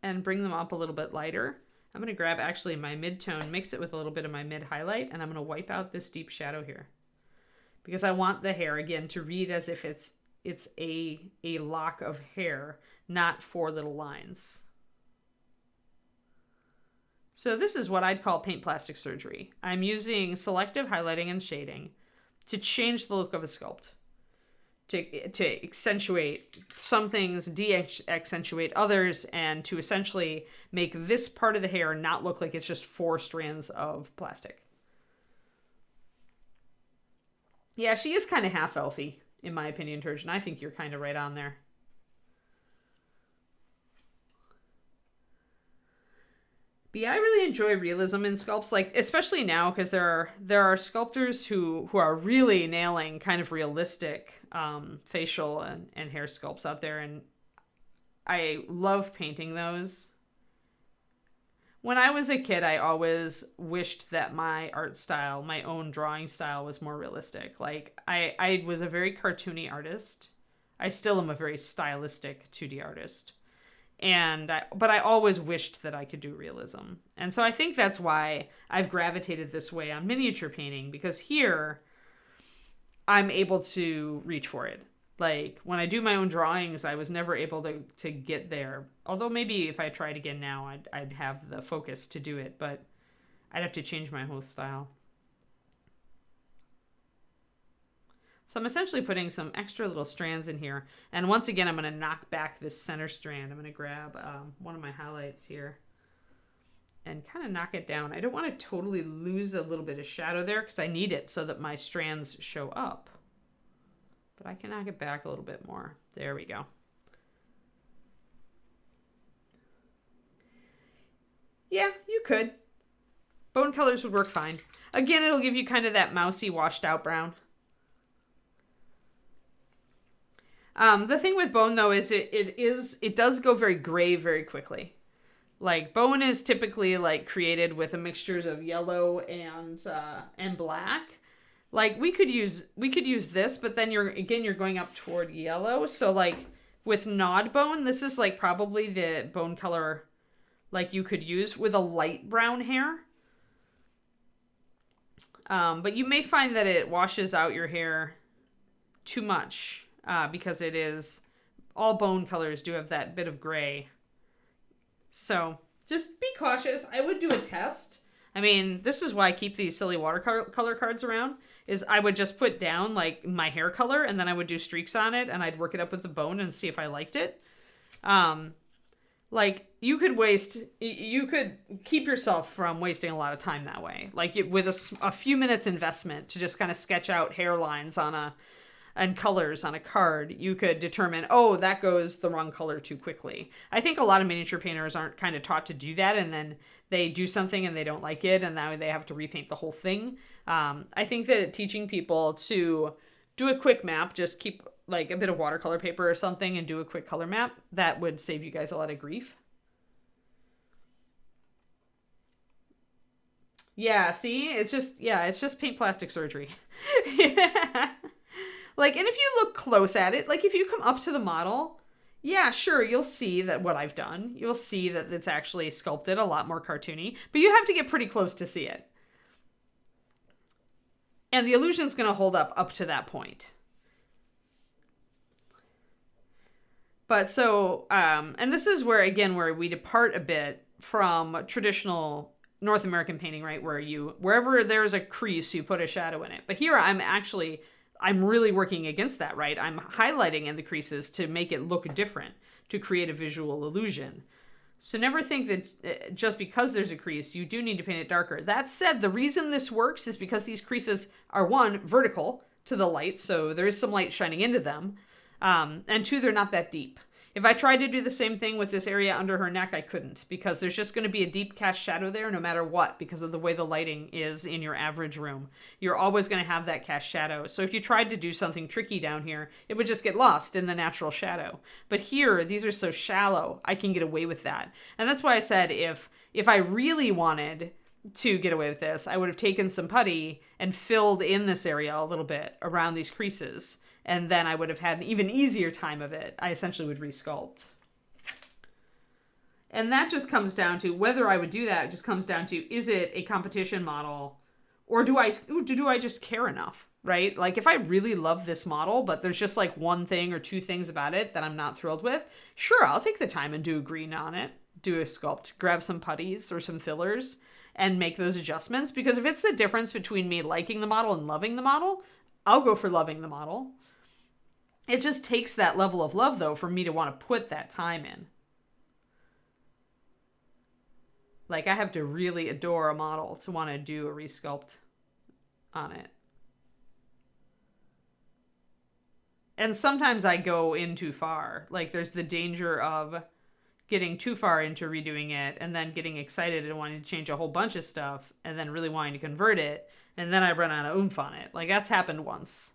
and bring them up a little bit lighter. I'm going to grab actually my mid-tone, mix it with a little bit of my mid-highlight, and I'm going to wipe out this deep shadow here because I want the hair again to read as if it's a lock of hair, not 4 little lines. So this is what I'd call paint plastic surgery. I'm using selective highlighting and shading to change the look of a sculpt, to accentuate some things, de-accentuate others, and to essentially make this part of the hair not look like it's just 4 strands of plastic. Yeah, she is kind of half elfy, in my opinion, Turgeon. I think you're kind of right on there. But yeah, I really enjoy realism in sculpts, like especially now because there are sculptors who are really nailing kind of realistic facial and hair sculpts out there, and I love painting those. When I was a kid, I always wished that my art style, my own drawing style, was more realistic. Like, I was a very cartoony artist. I still am a very stylistic 2D artist. But I always wished that I could do realism. And so I think that's why I've gravitated this way on miniature painting, because here I'm able to reach for it. Like, when I do my own drawings, I was never able to get there. Although maybe if I tried again now, I'd have the focus to do it, but I'd have to change my whole style. So I'm essentially putting some extra little strands in here. And once again, I'm going to knock back this center strand. I'm going to grab one of my highlights here and kind of knock it down. I don't want to totally lose a little bit of shadow there because I need it so that my strands show up. But I can knock it back a little bit more. There we go. Yeah, you could. Bone colors would work fine. Again, it'll give you kind of that mousy, washed out brown. The thing with bone, though, is it does go very gray very quickly. Like, bone is typically like created with a mixture of yellow and black. Like, we could use this, but then you're going up toward yellow. So like with nod bone, this is like probably the bone color like you could use with a light brown hair. But you may find that it washes out your hair too much because it is all bone colors do have that bit of gray. So just be cautious. I would do a test. I mean, this is why I keep these silly watercolor cards around, is I would just put down like my hair color and then I would do streaks on it and I'd work it up with the bone and see if I liked it. Like you could keep yourself from wasting a lot of time that way. Like with a few minutes investment to just kind of sketch out hairlines and colors on a card, you could determine, oh, that goes the wrong color too quickly. I think a lot of miniature painters aren't kind of taught to do that, and then they do something and they don't like it, and now they have to repaint the whole thing. I think that teaching people to do a quick map, just keep like a bit of watercolor paper or something and do a quick color map, that would save you guys a lot of grief. Yeah, see? It's just paint plastic surgery. Yeah. Like, and if you look close at it, like if you come up to the model, yeah, sure, you'll see that what I've done. You'll see that it's actually sculpted a lot more cartoony, but you have to get pretty close to see it. And the illusion's going to hold up to that point. But so, and this is where, again, where we depart a bit from traditional North American painting, right? Where wherever there's a crease, you put a shadow in it. But here I'm really working against that, right? I'm highlighting in the creases to make it look different, to create a visual illusion. So never think that just because there's a crease, you do need to paint it darker. That said, the reason this works is because these creases are, one, vertical to the light, so there is some light shining into them, and two, they're not that deep. If I tried to do the same thing with this area under her neck, I couldn't, because there's just going to be a deep cast shadow there no matter what, because of the way the lighting is in your average room. You're always going to have that cast shadow. So if you tried to do something tricky down here, it would just get lost in the natural shadow. But here, these are so shallow, I can get away with that. And that's why I said if I really wanted to get away with this, I would have taken some putty and filled in this area a little bit around these creases. And then I would have had an even easier time of it. I essentially would resculpt. And that just comes down to whether I would do that. It just comes down to, is it a competition model? Or do I just care enough, right? Like if I really love this model, but there's just like one thing or two things about it that I'm not thrilled with, sure, I'll take the time and do a green on it, do a sculpt, grab some putties or some fillers and make those adjustments. Because if it's the difference between me liking the model and loving the model, I'll go for loving the model. It just takes that level of love, though, for me to want to put that time in. Like, I have to really adore a model to want to do a resculpt on it. And sometimes I go in too far. Like, there's the danger of getting too far into redoing it and then getting excited and wanting to change a whole bunch of stuff and then really wanting to convert it. And then I run out of oomph on it. Like, that's happened once.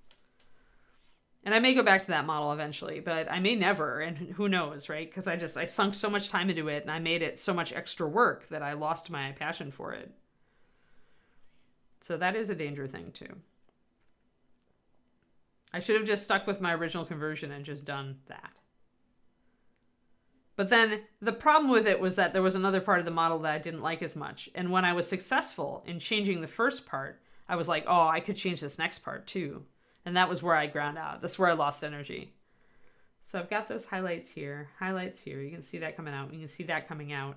And I may go back to that model eventually, but I may never, and who knows, right? Because I sunk so much time into it, and I made it so much extra work that I lost my passion for it. So that is a danger thing, too. I should have just stuck with my original conversion and just done that. But then the problem with it was that there was another part of the model that I didn't like as much. And when I was successful in changing the first part, I was like, oh, I could change this next part, too. And that was where I ground out. That's where I lost energy. So I've got those highlights here. You can see that coming out. You can see that coming out.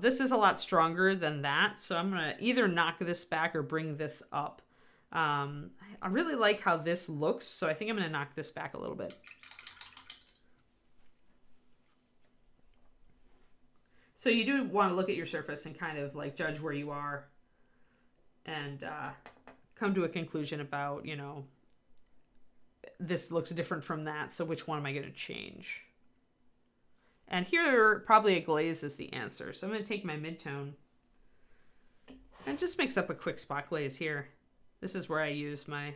This is a lot stronger than that. So I'm going to either knock this back or bring this up. I really like how this looks. So I think I'm going to knock this back a little bit. So you do want to look at your surface and kind of like judge where you are and come to a conclusion about, you know, this looks different from that, so which one am I going to change? And here, probably a glaze is the answer. So I'm going to take my mid-tone and just mix up a quick spot glaze here. This is where I use my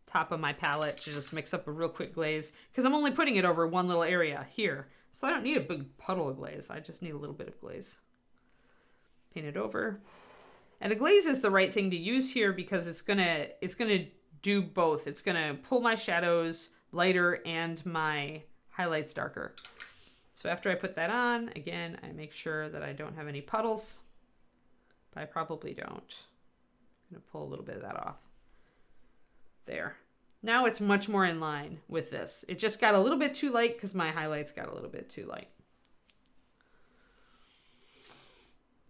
top of my palette to just mix up a real quick glaze, because I'm only putting it over one little area here. So I don't need a big puddle of glaze. I just need a little bit of glaze. Paint it over. And a glaze is the right thing to use here because it's gonna do both. It's gonna pull my shadows lighter and my highlights darker. So after I put that on, again, I make sure that I don't have any puddles, but I probably don't. I'm gonna pull a little bit of that off. There. Now it's much more in line with this. It just got a little bit too light because my highlights got a little bit too light.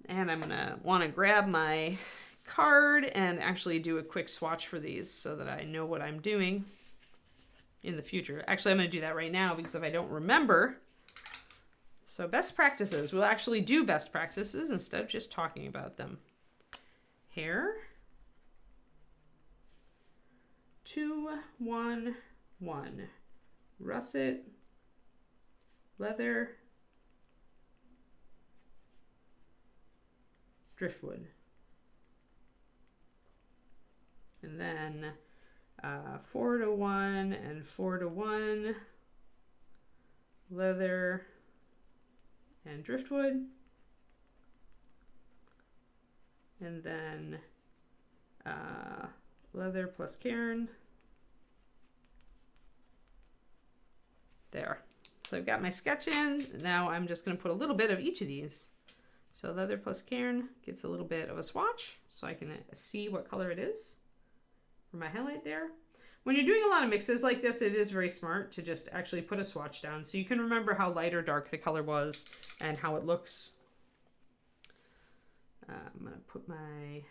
And I'm gonna wanna grab my card and actually do a quick swatch for these so that I know what I'm doing in the future. Actually, I'm going to do that right now because if I don't remember. So best practices. We'll actually do best practices instead of just talking about them. Hair. 2, 1, 1. Russet. Leather. Driftwood. And then 4 to 1 and 4 to 1, leather and driftwood. And then leather plus cairn. There. So I've got my sketch in. Now I'm just going to put a little bit of each of these. So leather plus cairn gets a little bit of a swatch so I can see what color it is for my highlight there. When you're doing a lot of mixes like this, it is very smart to just actually put a swatch down so you can remember how light or dark the color was and how it looks. I'm going to put my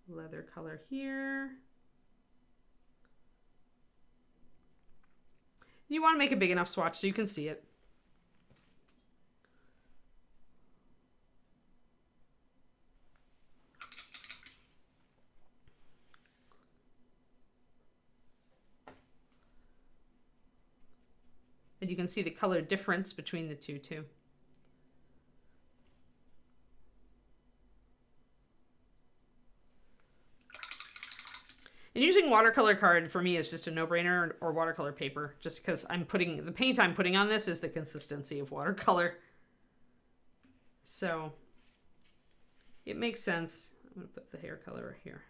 leather color here. You want to make a big enough swatch so you can see it. And you can see the color difference between the two too. And using watercolor card for me is just a no-brainer, or watercolor paper, just because I'm putting, the paint I'm putting on this is the consistency of watercolor. So it makes sense. I'm going to put the hair color right here.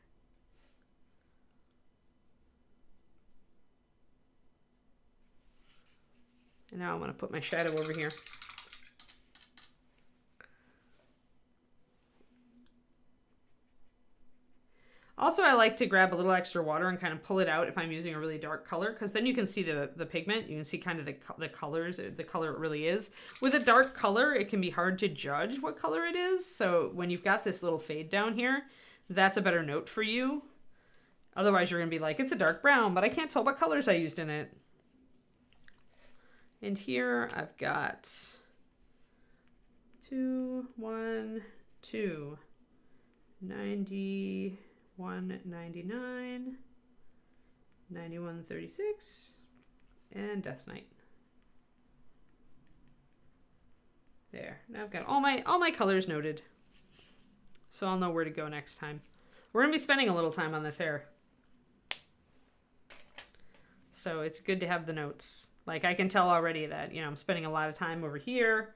And now I'm going to put my shadow over here. Also, I like to grab a little extra water and kind of pull it out if I'm using a really dark color, because then you can see the pigment. You can see kind of the colors, the color it really is. With a dark color, it can be hard to judge what color it is. So when you've got this little fade down here, that's a better note for you. Otherwise, you're going to be like, it's a dark brown, but I can't tell what colors I used in it. And here I've got 2, 1, 2, 90, 199, 9136, and Death Knight. There. Now I've got all my colors noted, so I'll know where to go next time. We're gonna be spending a little time on this hair, so it's good to have the notes. Like, I can tell already that, you know, I'm spending a lot of time over here,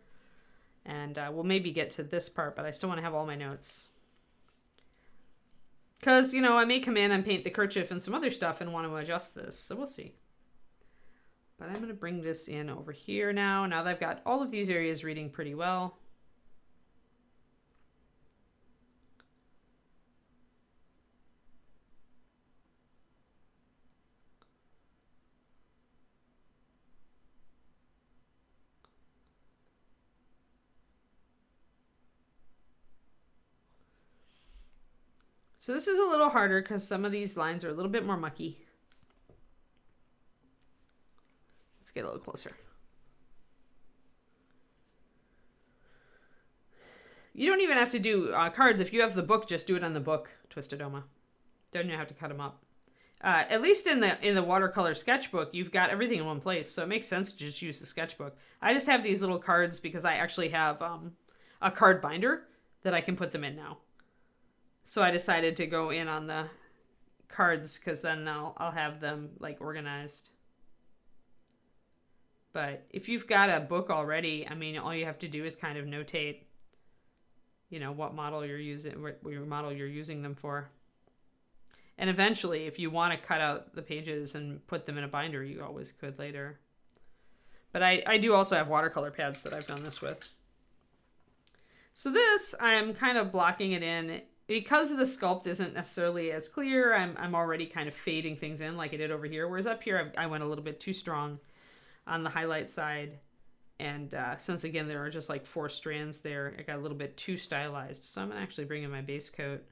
and we'll maybe get to this part, but I still want to have all my notes. Because, you know, I may come in and paint the kerchief and some other stuff and want to adjust this, so we'll see. But I'm going to bring this in over here now that I've got all of these areas reading pretty well. So this is a little harder because some of these lines are a little bit more mucky. Let's get a little closer. You don't even have to do cards. If you have the book, just do it on the book, Twisted Oma. Don't you have to cut them up. At least in the watercolor sketchbook, you've got everything in one place, so it makes sense to just use the sketchbook. I just have these little cards because I actually have a card binder that I can put them in now. So I decided to go in on the cards because then I'll have them like organized. But if you've got a book already, I mean, all you have to do is kind of notate, you know, what model you're using, what model you're using them for. And eventually, if you want to cut out the pages and put them in a binder, you always could later. But I do also have watercolor pads that I've done this with. So this, I'm kind of blocking it in. Because the sculpt isn't necessarily as clear, I'm already kind of fading things in like I did over here. Whereas up here, I went a little bit too strong on the highlight side. And since, again, there are just like 4 strands there, it got a little bit too stylized. So I'm going to actually bring in my base coat.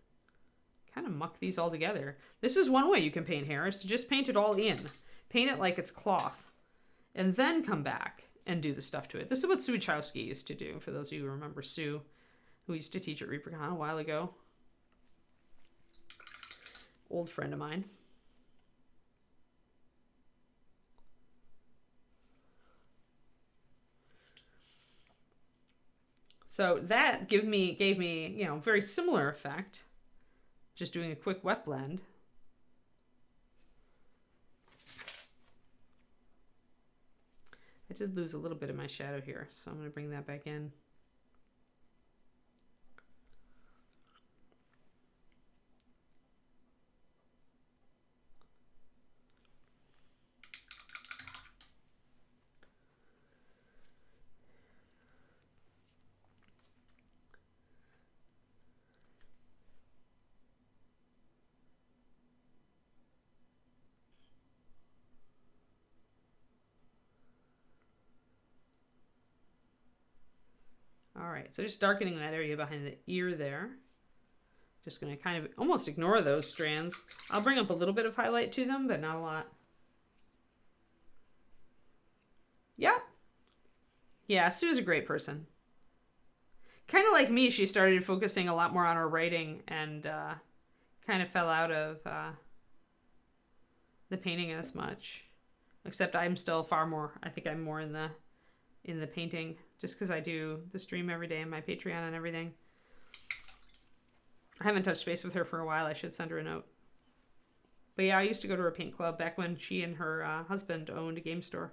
Kind of muck these all together. This is one way you can paint hair, is to just paint it all in. Paint it like it's cloth. And then come back and do the stuff to it. This is what Sue Wachowski used to do, for those of you who remember Sue, who used to teach at ReaperCon a while ago. Old friend of mine. So that gave me, you know, very similar effect. Just doing a quick wet blend. I did lose a little bit of my shadow here, so I'm going to bring that back in. All right, so just darkening that area behind the ear there. Just going to kind of almost ignore those strands. I'll bring up a little bit of highlight to them, but not a lot. Yep. Yeah, Sue's a great person. Kind of like me, she started focusing a lot more on her writing and kind of fell out of the painting as much. Except I'm still far more, I think I'm more in the painting, just because I do the stream every day on my Patreon and everything. I haven't touched base with her for a while. I should send her a note. But yeah, I used to go to her paint club back when she and her husband owned a game store.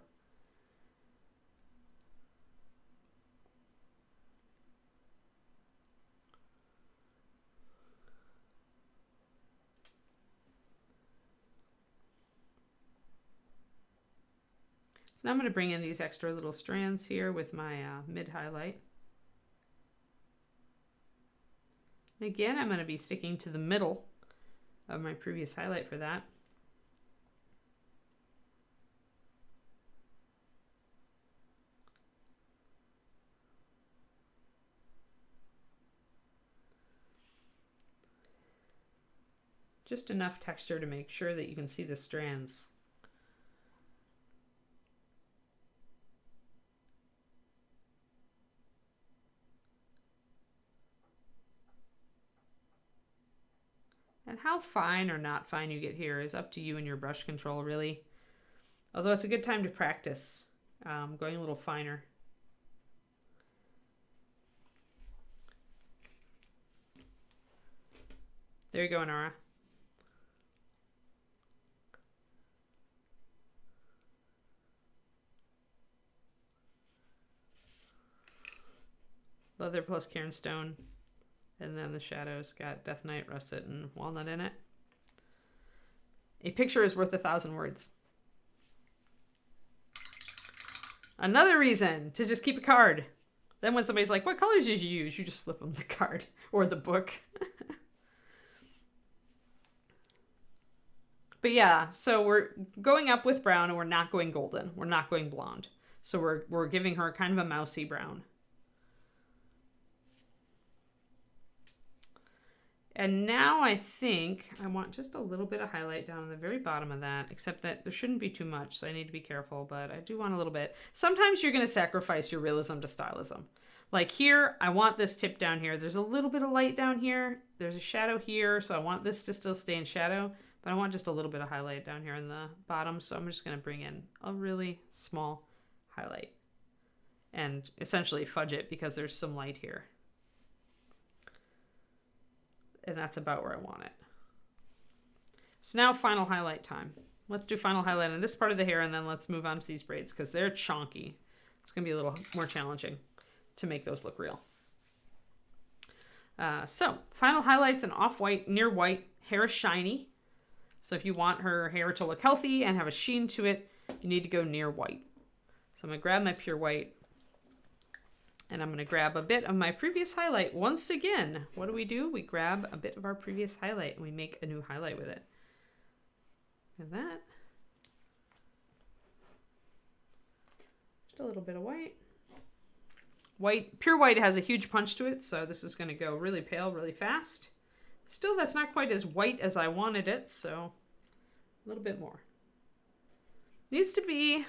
So now I'm going to bring in these extra little strands here with my mid highlight. Again, I'm going to be sticking to the middle of my previous highlight for that. Just enough texture to make sure that you can see the strands. And how fine or not fine you get here is up to you and your brush control, really. Although it's a good time to practice going a little finer. There you go, Nora. Leather plus Cairn Stone. And then the shadows got Death Knight, Russet, and Walnut in it. A picture is worth 1,000 words. Another reason to just keep a card. Then when somebody's like, what colors did you use? You just flip them the card or the book. But yeah, so we're going up with brown and we're not going golden. We're not going blonde. So we're giving her kind of a mousy brown. And now I think I want just a little bit of highlight down on the very bottom of that, except that there shouldn't be too much, so I need to be careful, but I do want a little bit. Sometimes you're going to sacrifice your realism to stylism. Like here, I want this tip down here. There's a little bit of light down here. There's a shadow here, so I want this to still stay in shadow, but I want just a little bit of highlight down here in the bottom, so I'm just going to bring in a really small highlight and essentially fudge it because there's some light here. And that's about where I want it. So now final highlight time. Let's do final highlight on this part of the hair, and then let's move on to these braids because they're chonky. It's going to be a little more challenging to make those look real. So final highlights in off-white, near white. Hair is shiny. So if you want her hair to look healthy and have a sheen to it, you need to go near white. So I'm going to grab my pure white. And I'm going to grab a bit of my previous highlight. Once again, what do? We grab a bit of our previous highlight and we make a new highlight with it. And that. Just a little bit of white. White, pure white has a huge punch to it, so this is going to go really pale really fast. Still, that's not quite as white as I wanted it, so a little bit more. Needs to be...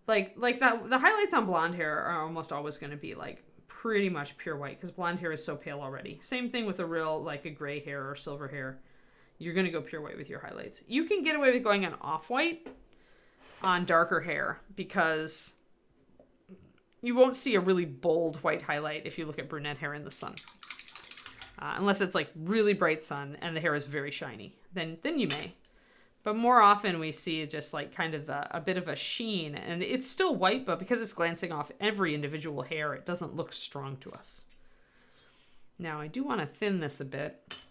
Like that, the highlights on blonde hair are almost always going to be like pretty much pure white because blonde hair is so pale already. Same thing with a real, like a gray hair or silver hair. You're going to go pure white with your highlights. You can get away with going on off-white on darker hair because you won't see a really bold white highlight if you look at brunette hair in the sun. Unless it's like really bright sun and the hair is very shiny. Then you may. But more often we see just like kind of a bit of a sheen, and it's still white, but because it's glancing off every individual hair, it doesn't look strong to us. Now I do want to thin this a bit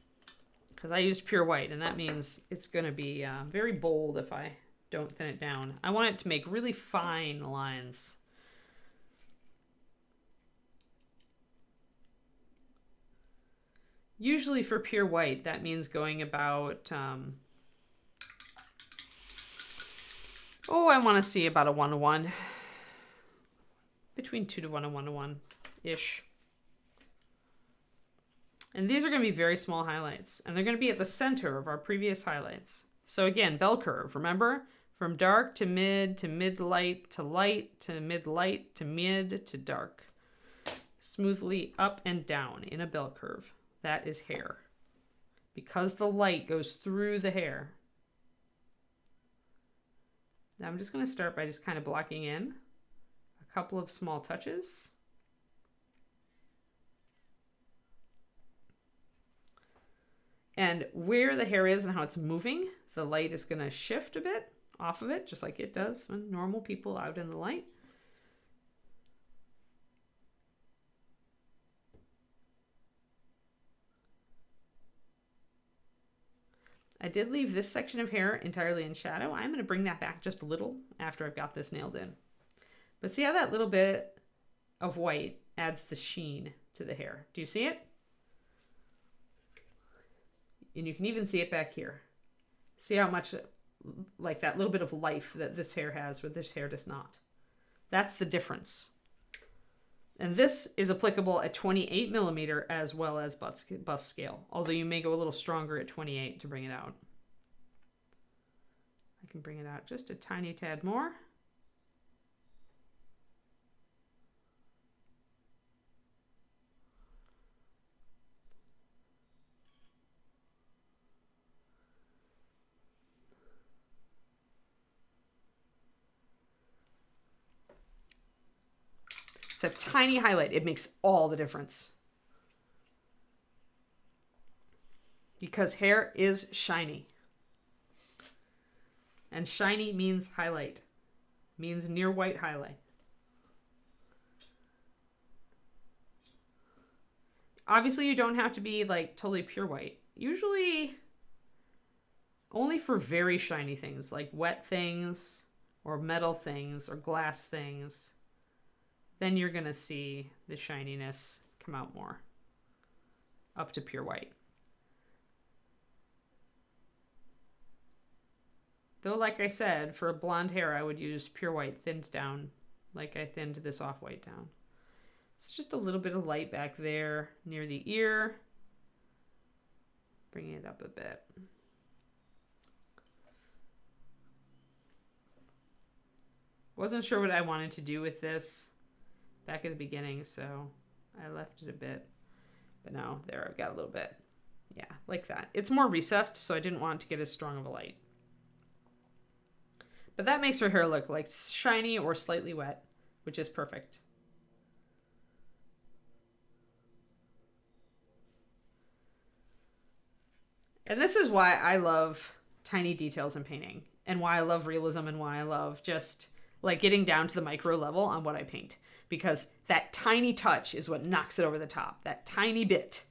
because I used pure white, and that means it's going to be very bold if I don't thin it down. I want it to make really fine lines. Usually for pure white, that means going about... I want to see about a 1:1. Between 2 to 1 and 1 to 1-ish. And these are going to be very small highlights. And they're going to be at the center of our previous highlights. So again, bell curve, remember? From dark to mid-light to light to mid-light to mid to dark. Smoothly up and down in a bell curve. That is hair. Because the light goes through the hair. Now I'm just going to start by just kind of blocking in a couple of small touches. And where the hair is and how it's moving, the light is going to shift a bit off of it, just like it does when normal people out in the light. I did leave this section of hair entirely in shadow. I'm going to bring that back just a little after I've got this nailed in. But see how that little bit of white adds the sheen to the hair? Do you see it? And you can even see it back here. See how much, like that little bit of life that this hair has where this hair does not. That's the difference. And this is applicable at 28 millimeter as well as bust scale, although you may go a little stronger at 28 to bring it out. I can bring it out just a tiny tad more. It's a tiny highlight. It makes all the difference. Because hair is shiny. And shiny means highlight. Means near white highlight. Obviously, you don't have to be like totally pure white. Usually, only for very shiny things like wet things or metal things or glass things. Then you're going to see the shininess come out more up to pure white. Though, like I said, for blonde hair, I would use pure white thinned down like I thinned this off-white down. It's just a little bit of light back there near the ear. bringing it up a bit. Wasn't sure what I wanted to do with this back at the beginning, so I left it a bit. But now, there, I've got a little bit. Yeah, like that. It's more recessed, so I didn't want to get as strong of a light. But that makes her hair look like shiny or slightly wet, which is perfect. And this is why I love tiny details in painting, and why I love realism, and why I love just like getting down to the micro level on what I paint, because that tiny touch is what knocks it over the top, that tiny bit.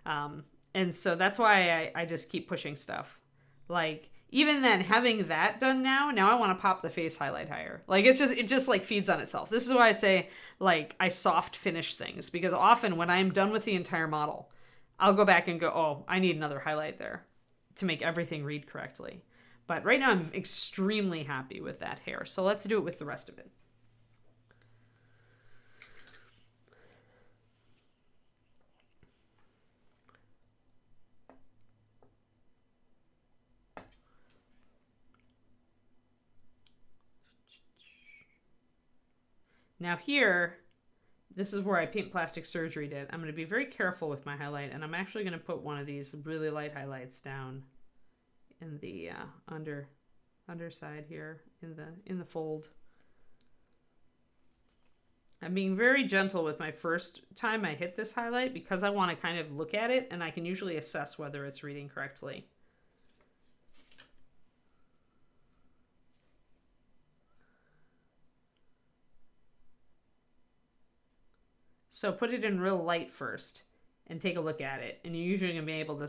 And so that's why I just keep pushing stuff. Like, even then, having that done now I want to pop the face highlight higher. Like, it just like feeds on itself. This is why I say, like, I soft finish things, because often when I'm done with the entire model, I'll go back and go, oh, I need another highlight there to make everything read correctly. But right now I'm extremely happy with that hair. So let's do it with the rest of it. Now here, this is where I paint plastic surgery did. I'm going to be very careful with my highlight, and I'm actually going to put one of these really light highlights down in the underside here, in the fold. I'm being very gentle with my first time I hit this highlight, because I want to kind of look at it, and I can usually assess whether it's reading correctly. So put it in real light first and take a look at it. And you're usually going to be able to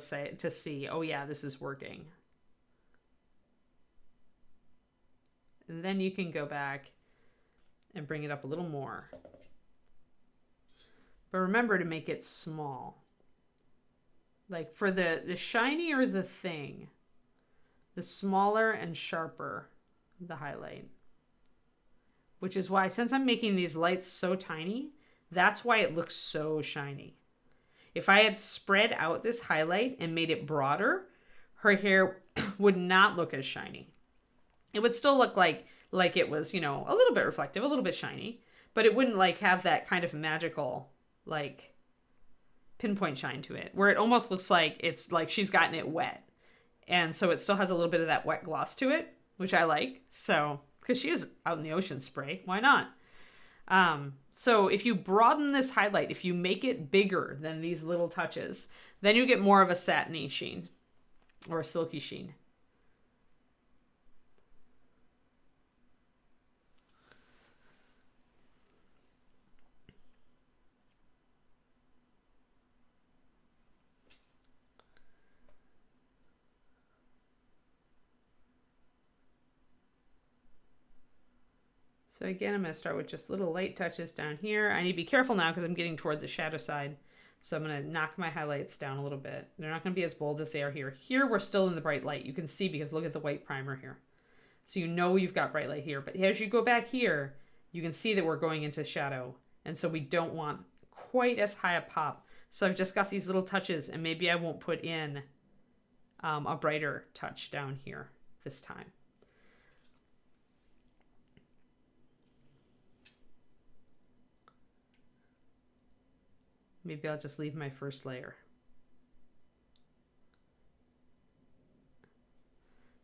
see, oh yeah, this is working. And then you can go back and bring it up a little more. But remember to make it small. Like for the shiny or the thing, the smaller and sharper the highlight. Which is why, since I'm making these lights so tiny, that's why it looks so shiny. If I had spread out this highlight and made it broader, her hair would not look as shiny. It would still look like it was, a little bit reflective, a little bit shiny, but it wouldn't like have that kind of magical, like, pinpoint shine to it, where it almost looks like it's like she's gotten it wet. And so it still has a little bit of that wet gloss to it, which I like. So, because she is out in the ocean spray, why not? So if you broaden this highlight, if you make it bigger than these little touches, then you get more of a satiny sheen or a silky sheen. So again, I'm going to start with just little light touches down here. I need to be careful now because I'm getting toward the shadow side. So I'm going to knock my highlights down a little bit. They're not going to be as bold as they are here. Here, we're still in the bright light. You can see because look at the white primer here. So you know you've got bright light here. But as you go back here, you can see that we're going into shadow. And so we don't want quite as high a pop. So I've just got these little touches, and maybe I won't put in a brighter touch down here this time. Maybe I'll just leave my first layer.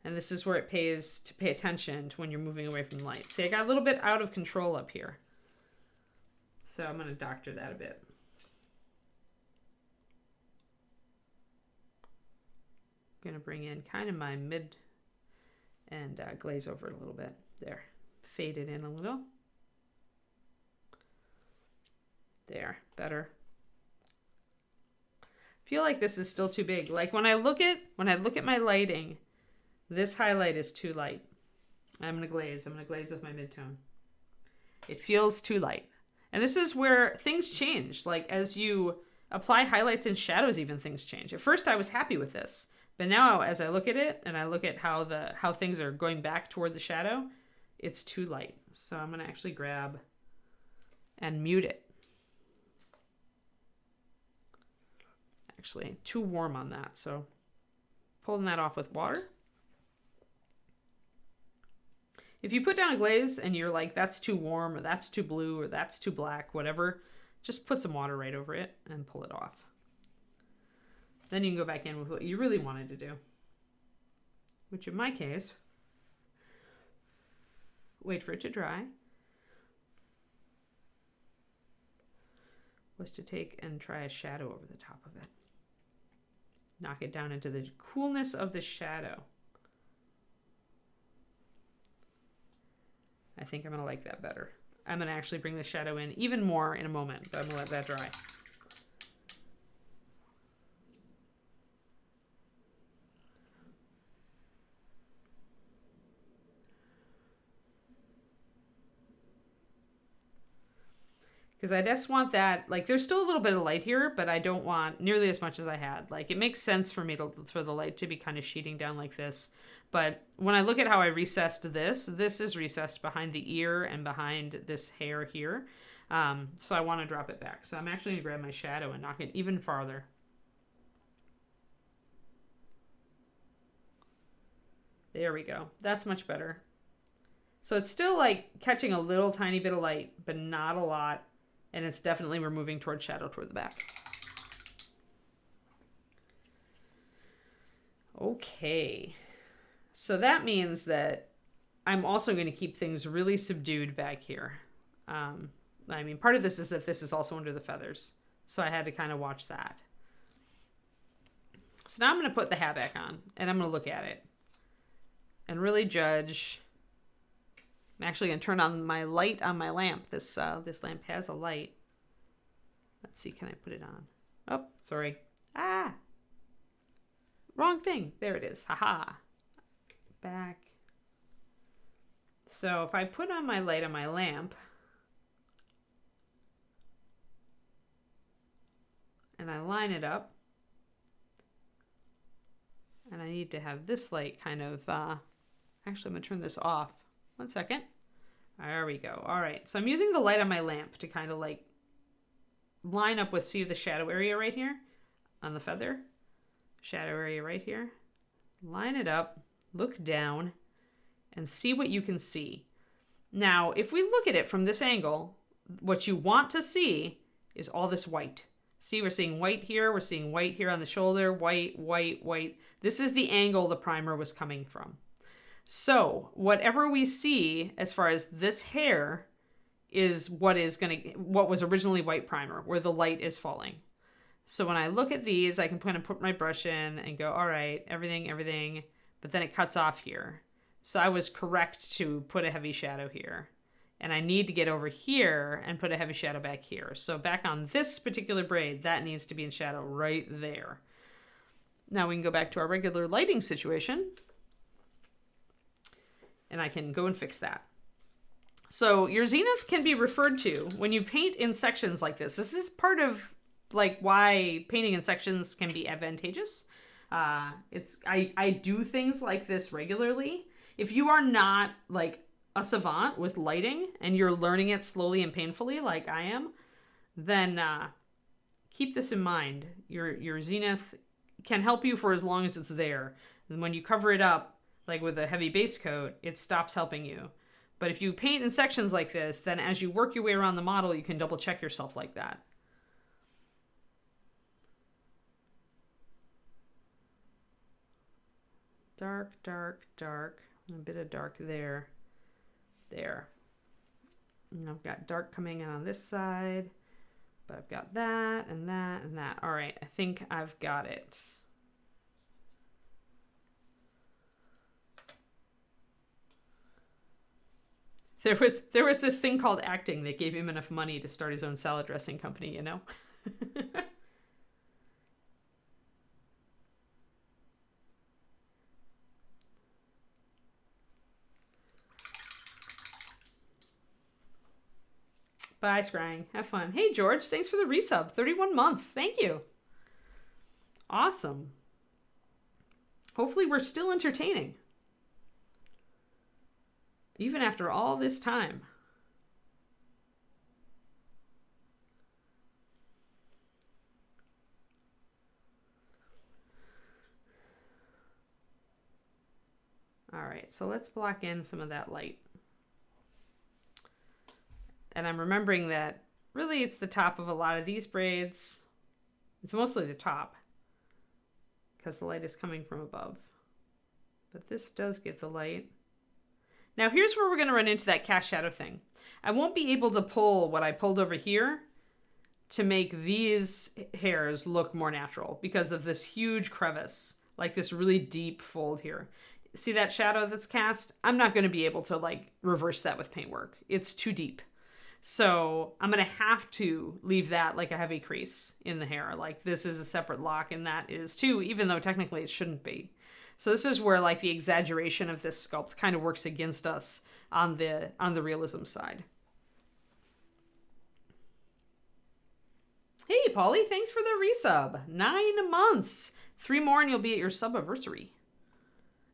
And this is where it pays to pay attention to when you're moving away from the light. See, I got a little bit out of control up here. So I'm going to doctor that a bit. I'm going to bring in kind of my mid and glaze over it a little bit. There. Fade it in a little. There. Better. Feel like this is still too big. Like when I look at my lighting, this highlight is too light. I'm going to glaze with my midtone. It feels too light. And this is where things change. Like as you apply highlights and shadows, even things change. At first I was happy with this, but now as I look at it and I look at how things are going back toward the shadow, it's too light. So I'm going to actually grab and mute it. Actually, too warm on that, so pulling that off with water. If you put down a glaze and you're like, that's too warm, or that's too blue, or that's too black, whatever, just put some water right over it and pull it off. Then you can go back in with what you really wanted to do, which in my case, wait for it to dry, was to take and try a shadow over the top of it. Knock it down into the coolness of the shadow. I think I'm going to like that better. I'm going to actually bring the shadow in even more in a moment, but I'm going to let that dry. Because I just want that, like, there's still a little bit of light here, but I don't want nearly as much as I had. Like, it makes sense for me for the light to be kind of sheeting down like this. But when I look at how I recessed this is recessed behind the ear and behind this hair here. So I want to drop it back. So I'm actually going to grab my shadow and knock it even farther. There we go. That's much better. So it's still like catching a little tiny bit of light, but not a lot. And it's definitely we're moving toward shadow toward the back. Okay. So that means that I'm also going to keep things really subdued back here. I mean, part of this is that this is also under the feathers. So I had to kind of watch that. So now I'm going to put the hat back on and I'm going to look at it and really judge. I'm actually going to turn on my light on my lamp. This lamp has a light. Let's see, can I put it on? Oh, sorry. Ah! Wrong thing. There it is. Haha. Back. So if I put on my light on my lamp, and I line it up, and I need to have this light kind of, actually I'm going to turn this off. 1 second. There we go. All right. So I'm using the light on my lamp to kind of like line up with, see the shadow area right here on the feather. Shadow area right here. Line it up, look down, and see what you can see. Now, if we look at it from this angle, what you want to see is all this white. See, we're seeing white here. We're seeing white here on the shoulder. White, white, white. This is the angle the primer was coming from. So whatever we see as far as this hair is what was originally white primer, where the light is falling. So when I look at these, I can kind of put my brush in and go, all right, everything, but then it cuts off here. So I was correct to put a heavy shadow here. And I need to get over here and put a heavy shadow back here. So back on this particular braid, that needs to be in shadow right there. Now we can go back to our regular lighting situation. And I can go and fix that. So your zenith can be referred to when you paint in sections like this. This is part of like why painting in sections can be advantageous. I do things like this regularly. If you are not like a savant with lighting and you're learning it slowly and painfully like I am, then keep this in mind. Your zenith can help you for as long as it's there. And when you cover it up, like with a heavy base coat, it stops helping you. But if you paint in sections like this, then as you work your way around the model, you can double check yourself like that. Dark, dark, dark. A bit of dark there. There. And I've got dark coming in on this side. But I've got that and that and that. All right, I think I've got it. There was this thing called acting that gave him enough money to start his own salad dressing company, you know? Bye, Scrying. Have fun. Hey, George, thanks for the resub. 31 months. Thank you. Awesome. Hopefully we're still entertaining. Even after all this time. All right, so let's block in some of that light. And I'm remembering that really it's the top of a lot of these braids. It's mostly the top because the light is coming from above. But this does get the light. Now here's where we're going to run into that cast shadow thing. I won't be able to pull what I pulled over here to make these hairs look more natural because of this huge crevice, like this really deep fold here. See that shadow that's cast? I'm not going to be able to like reverse that with paintwork. It's too deep. So I'm going to have to leave that like a heavy crease in the hair. Like this is a separate lock and that is too, even though technically it shouldn't be. So this is where like the exaggeration of this sculpt kind of works against us on the realism side. Hey, Polly, thanks for the resub. 9 months. 3 more and you'll be at your sub-anniversary.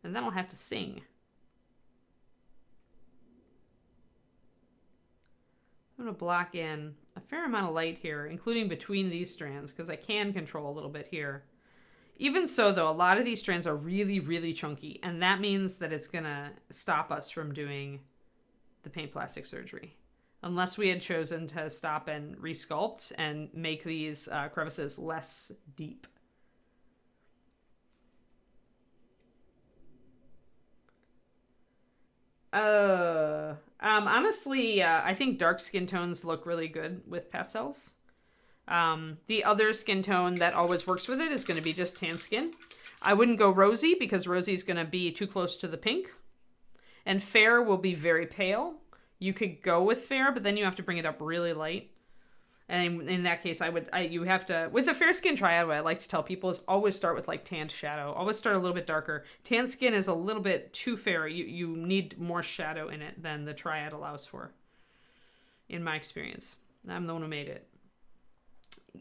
And then I'll have to sing. I'm going to block in a fair amount of light here, including between these strands, because I can control a little bit here. Even so, though, a lot of these strands are really, really chunky, and that means that it's going to stop us from doing the paint plastic surgery. Unless we had chosen to stop and resculpt and make these crevices less deep. Honestly, I think dark skin tones look really good with pastels. The other skin tone that always works with it is going to be just tan skin. I wouldn't go rosy because rosy is going to be too close to the pink. And fair will be very pale. You could go with fair, but then you have to bring it up really light. And in that case, you have to, with the fair skin triad, what I like to tell people is always start with like tanned shadow. Always start a little bit darker. Tan skin is a little bit too fair. You need more shadow in it than the triad allows for, in my experience. I'm the one who made it.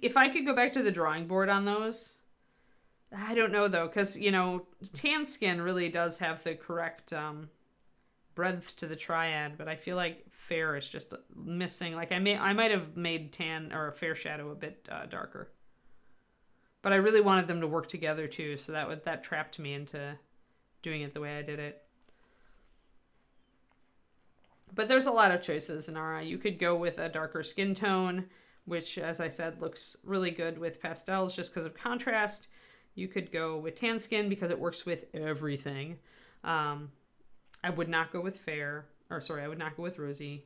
If I could go back to the drawing board on those, I don't know though, because, you know, tan skin really does have the correct breadth to the triad, but I feel like fair is just missing. Like I might have made tan or fair shadow a bit darker, but I really wanted them to work together too, so that trapped me into doing it the way I did it. But there's a lot of choices in RI. You could go with a darker skin tone, which, as I said, looks really good with pastels just because of contrast. You could go with tan skin because it works with everything. I would not go with fair, or sorry, I would not go with rosy.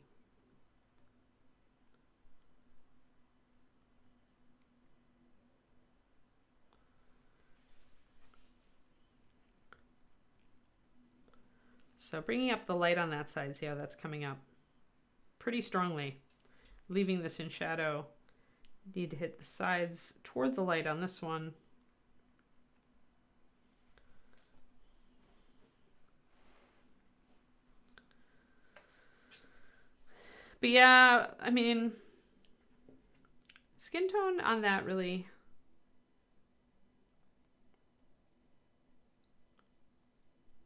So bringing up the light on that side, see how that's coming up pretty strongly. Leaving this in shadow. Need to hit the sides toward the light on this one. But yeah, I mean, skin tone on that really.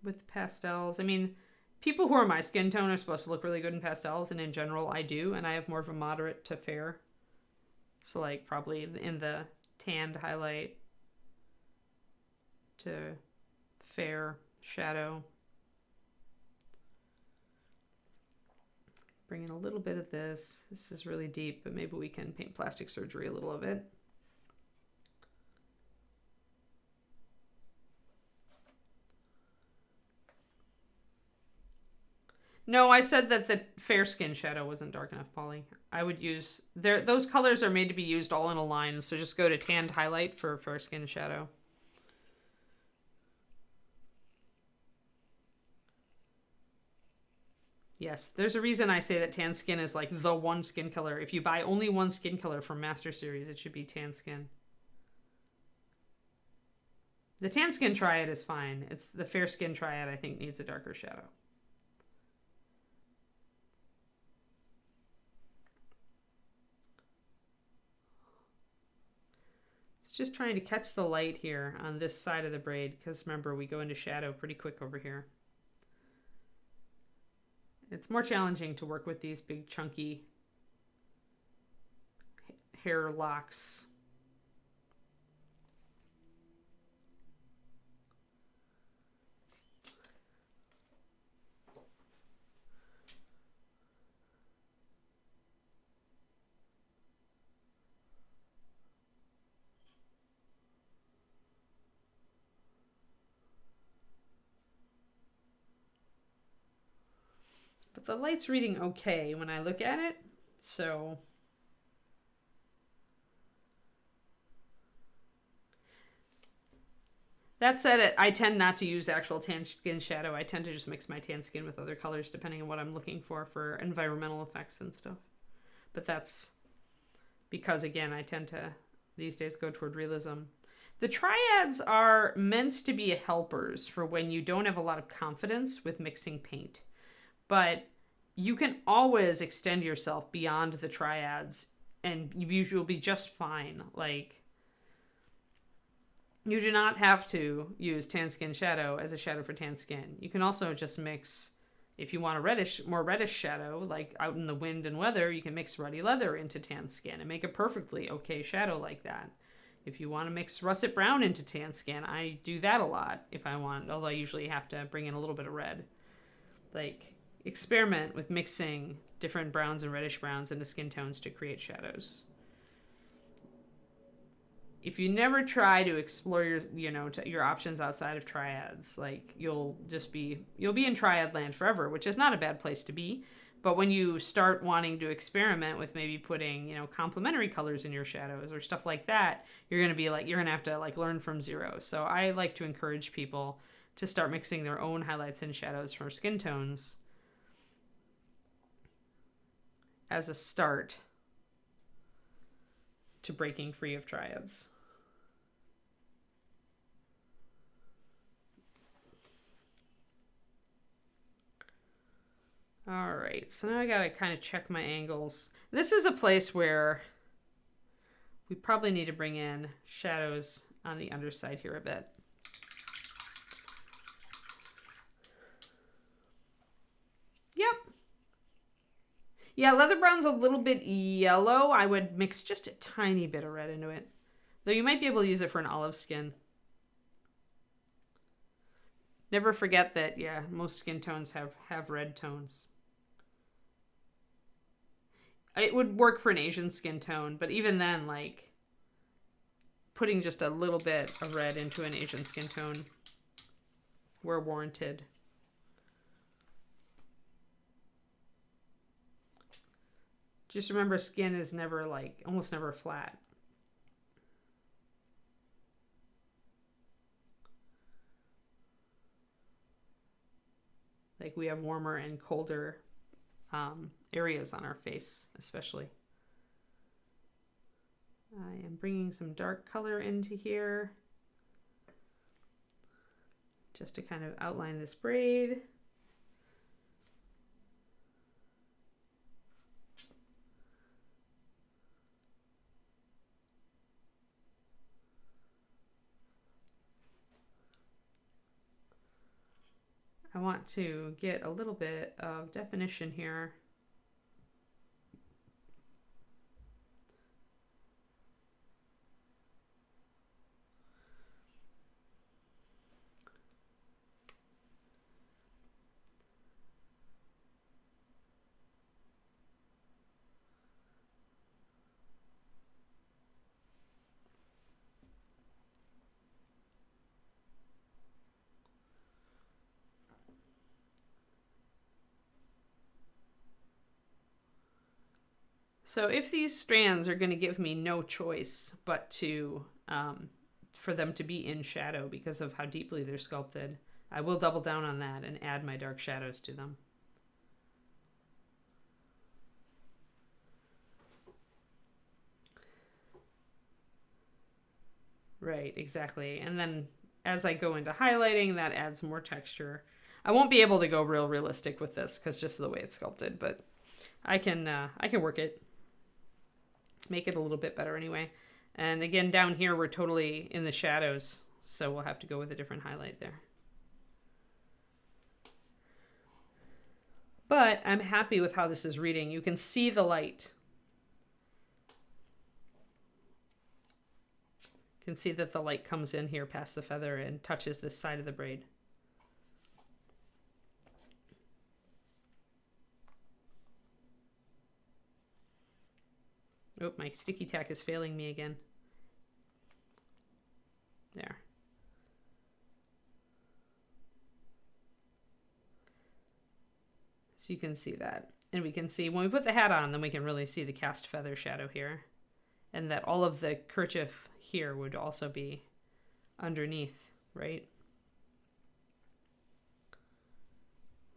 With pastels, I mean, people who are my skin tone are supposed to look really good in pastels, and in general I do, and I have more of a moderate to fair. So like probably in the tanned highlight to fair shadow. Bring in a little bit of this. This is really deep, but maybe we can paint plastic surgery a little of it. No, I said that the fair skin shadow wasn't dark enough, Polly. I would use... those colors are made to be used all in a line, so just go to tanned highlight for fair skin shadow. Yes, there's a reason I say that tan skin is like the one skin color. If you buy only one skin color from Master Series, it should be tan skin. The tan skin triad is fine. It's the fair skin triad I think needs a darker shadow. It's just trying to catch the light here on this side of the braid, because remember, we go into shadow pretty quick over here. It's more challenging to work with these big chunky hair locks. But the light's reading okay when I look at it, so... That said, I tend not to use actual tan skin shadow. I tend to just mix my tan skin with other colors depending on what I'm looking for environmental effects and stuff. But that's because, again, I tend to, these days, go toward realism. The triads are meant to be helpers for when you don't have a lot of confidence with mixing paint. But you can always extend yourself beyond the triads, and you'll be just fine. Like... You do not have to use tan skin shadow as a shadow for tan skin. You can also just mix, if you want a more reddish shadow, like out in the wind and weather, you can mix ruddy leather into tan skin and make a perfectly okay shadow like that. If you want to mix russet brown into tan skin, I do that a lot if I want, although I usually have to bring in a little bit of red. Like, experiment with mixing different browns and reddish browns into skin tones to create shadows. If you never try to explore your options outside of triads, like you'll be in triad land forever, which is not a bad place to be. But when you start wanting to experiment with maybe putting, complementary colors in your shadows or stuff like that, you're going to have to learn from zero. So I like to encourage people to start mixing their own highlights and shadows for skin tones as a start to breaking free of triads. All right, so now I gotta kind of check my angles. This is a place where we probably need to bring in shadows on the underside here a bit. Yep. Yeah, leather brown's a little bit yellow. I would mix just a tiny bit of red into it. Though you might be able to use it for an olive skin. Never forget that, yeah, most skin tones have red tones. It would work for an Asian skin tone, but even then, putting just a little bit of red into an Asian skin tone where warranted. Just remember, skin is never almost never flat. We have warmer and colder areas on our face, especially. I am bringing some dark color into here just to kind of outline this braid. I want to get a little bit of definition here. So if these strands are going to give me no choice but to for them to be in shadow because of how deeply they're sculpted, I will double down on that and add my dark shadows to them. Right, exactly. And then as I go into highlighting, that adds more texture. I won't be able to go real realistic with this because just the way it's sculpted, but I can work it. Make it a little bit better anyway. And again, down here, we're totally in the shadows, so we'll have to go with a different highlight there. But I'm happy with how this is reading. You can see the light. You can see that the light comes in here past the feather and touches this side of the braid. Oh, my sticky tack is failing me again. There. So you can see that. And we can see when we put the hat on, then we can really see the cast feather shadow here. And that all of the kerchief here would also be underneath, right?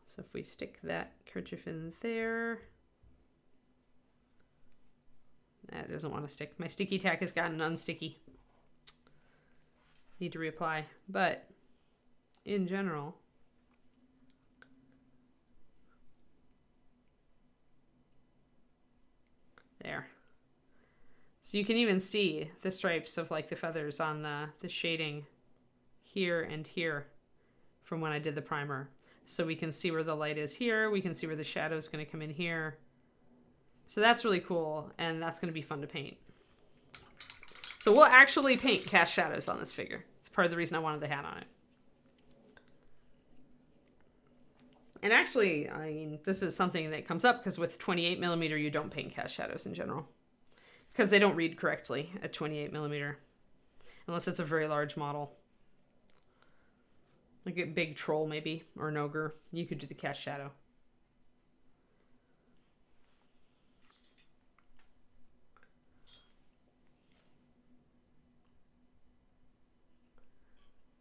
So if we stick that kerchief in there, that doesn't want to stick. My sticky tack has gotten unsticky. Need to reapply. But in general, there. So you can even see the stripes of like the feathers on the shading here and here from when I did the primer. So we can see where the light is here. We can see where the shadow is going to come in here. So that's really cool, and that's going to be fun to paint. So we'll actually paint cast shadows on this figure. It's part of the reason I wanted the hat on it. And actually, I mean, this is something that comes up because with 28mm, you don't paint cast shadows in general. Because they don't read correctly at 28mm. Unless it's a very large model. Like a big troll, maybe, or an ogre. You could do the cast shadow.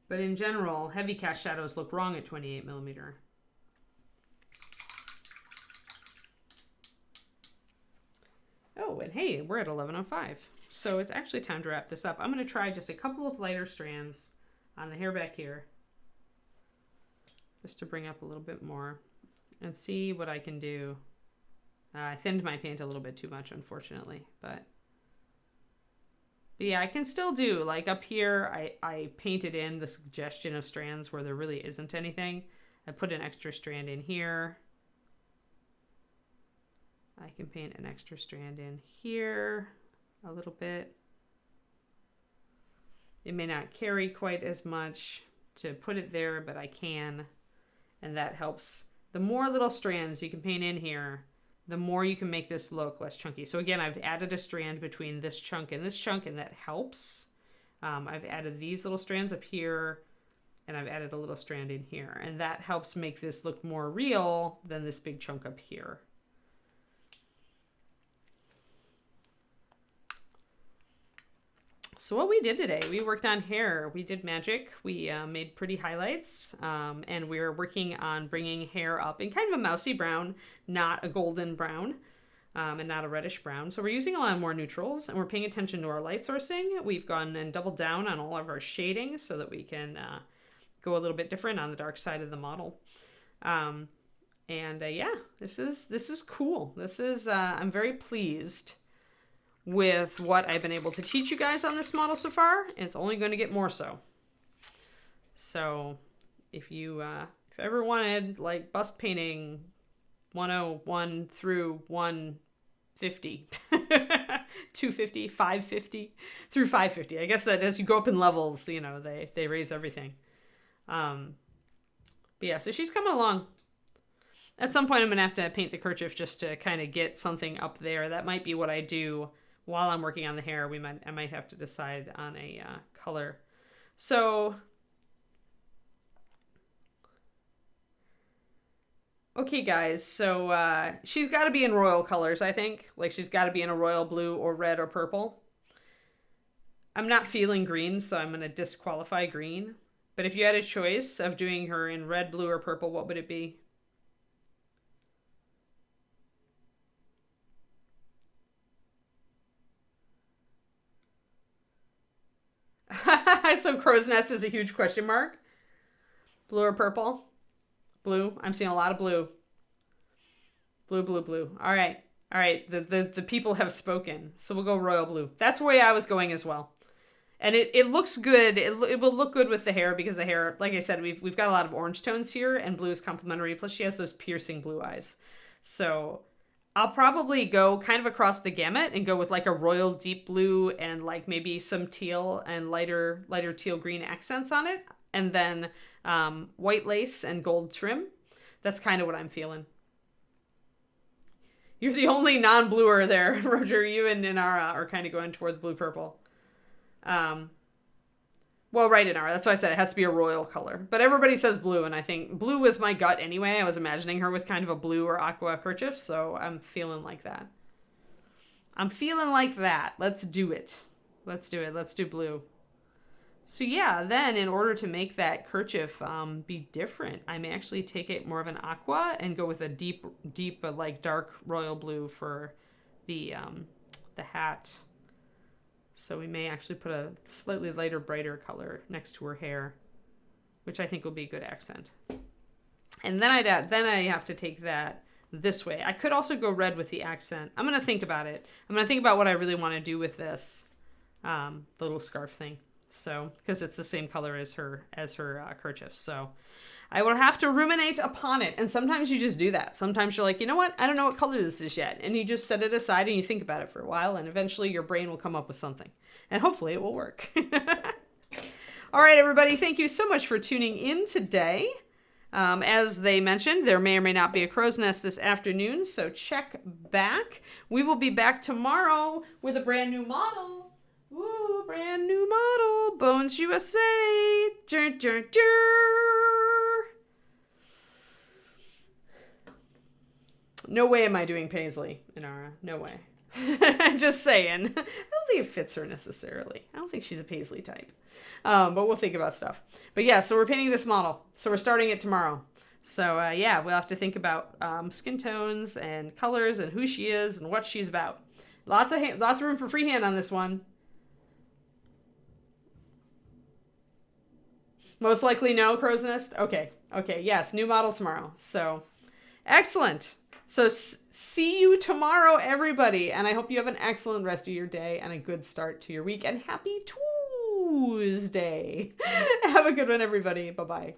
But in general, heavy cast shadows look wrong at 28mm. Oh, and hey, we're at 11:05. So it's actually time to wrap this up. I'm going to try just a couple of lighter strands on the hair back here. Just to bring up a little bit more and see what I can do. I thinned my paint a little bit too much, unfortunately, but yeah, I can still do, like up here, I painted in the suggestion of strands where there really isn't anything. I put an extra strand in here. I can paint an extra strand in here a little bit. It may not carry quite as much to put it there, but I can. And that helps. The more little strands you can paint in here, the more you can make this look less chunky. So again, I've added a strand between this chunk, and that helps. I've added these little strands up here, and I've added a little strand in here. And that helps make this look more real than this big chunk up here. So what we did today, we worked on hair. We did magic. We made pretty highlights, and we were working on bringing hair up in kind of a mousy brown, not a golden brown, and not a reddish brown. So we're using a lot more neutrals, and we're paying attention to our light sourcing. We've gone and doubled down on all of our shading so that we can go a little bit different on the dark side of the model. Yeah, this is cool. This is I'm very pleased with what I've been able to teach you guys on this model so far, and it's only going to get more so. So if you ever wanted like bust painting 101 through 150, 250, 550 through 550, I guess that as you go up in levels, you know, they raise everything. But yeah, so she's coming along. At some point I'm gonna have to paint the kerchief just to kind of get something up there. That might be what I do while I'm working on the hair. I might have to decide on a color. So, okay guys, so she's got to be in royal colors, I think. Like she's got to be in a royal blue or red or purple. I'm not feeling green, so I'm going to disqualify green. But if you had a choice of doing her in red, blue, or purple, what would it be? So crow's nest is a huge question mark. Blue or purple? Blue. I'm seeing a lot of blue. Blue, blue, blue. All right. All right. The people have spoken. So we'll go royal blue. That's where I was going as well. And it looks good. It will look good with the hair because the hair, like I said, we've got a lot of orange tones here, and blue is complementary. Plus she has those piercing blue eyes. So I'll probably go kind of across the gamut and go with like a royal deep blue and like maybe some teal and lighter teal green accents on it. And then white lace and gold trim. That's kind of what I'm feeling. You're the only non-bluer there, Roger. You and Nara are kind of going toward the blue-purple. Well, right, Inara. That's why I said it has to be a royal color. But everybody says blue, and I think blue was my gut anyway. I was imagining her with kind of a blue or aqua kerchief, so I'm feeling like that. I'm feeling like that. Let's do it. Let's do it. Let's do blue. So yeah, then in order to make that kerchief be different, I may actually take it more of an aqua and go with a deep, like dark royal blue for the hat. So we may actually put a slightly lighter, brighter color next to her hair, which I think will be a good accent. And then I have to take that this way. I could also go red with the accent. I'm going to think about it. I'm going to think about what I really want to do with this little scarf thing. So, because it's the same color as her kerchief. So I will have to ruminate upon it. And sometimes you just do that. Sometimes you're like, you know what? I don't know what color this is yet. And you just set it aside and you think about it for a while. And eventually your brain will come up with something. And hopefully it will work. All right, everybody. Thank you so much for tuning in today. As they mentioned, there may or may not be a crow's nest this afternoon. So check back. We will be back tomorrow with a brand new model. Ooh, brand new model. Bones USA. Jur, jur, jur. No way am I doing Paisley, Inara. No way. Just saying. I don't think it fits her necessarily. I don't think she's a Paisley type. But we'll think about stuff. But yeah, so we're painting this model. So we're starting it tomorrow. So yeah, we'll have to think about skin tones and colors and who she is and what she's about. Lots of room for freehand on this one. Most likely no, crow's nest. Okay. Yes, new model tomorrow. So excellent. So see you tomorrow, everybody. And I hope you have an excellent rest of your day and a good start to your week. And happy Tuesday. Have a good one, everybody. Bye-bye.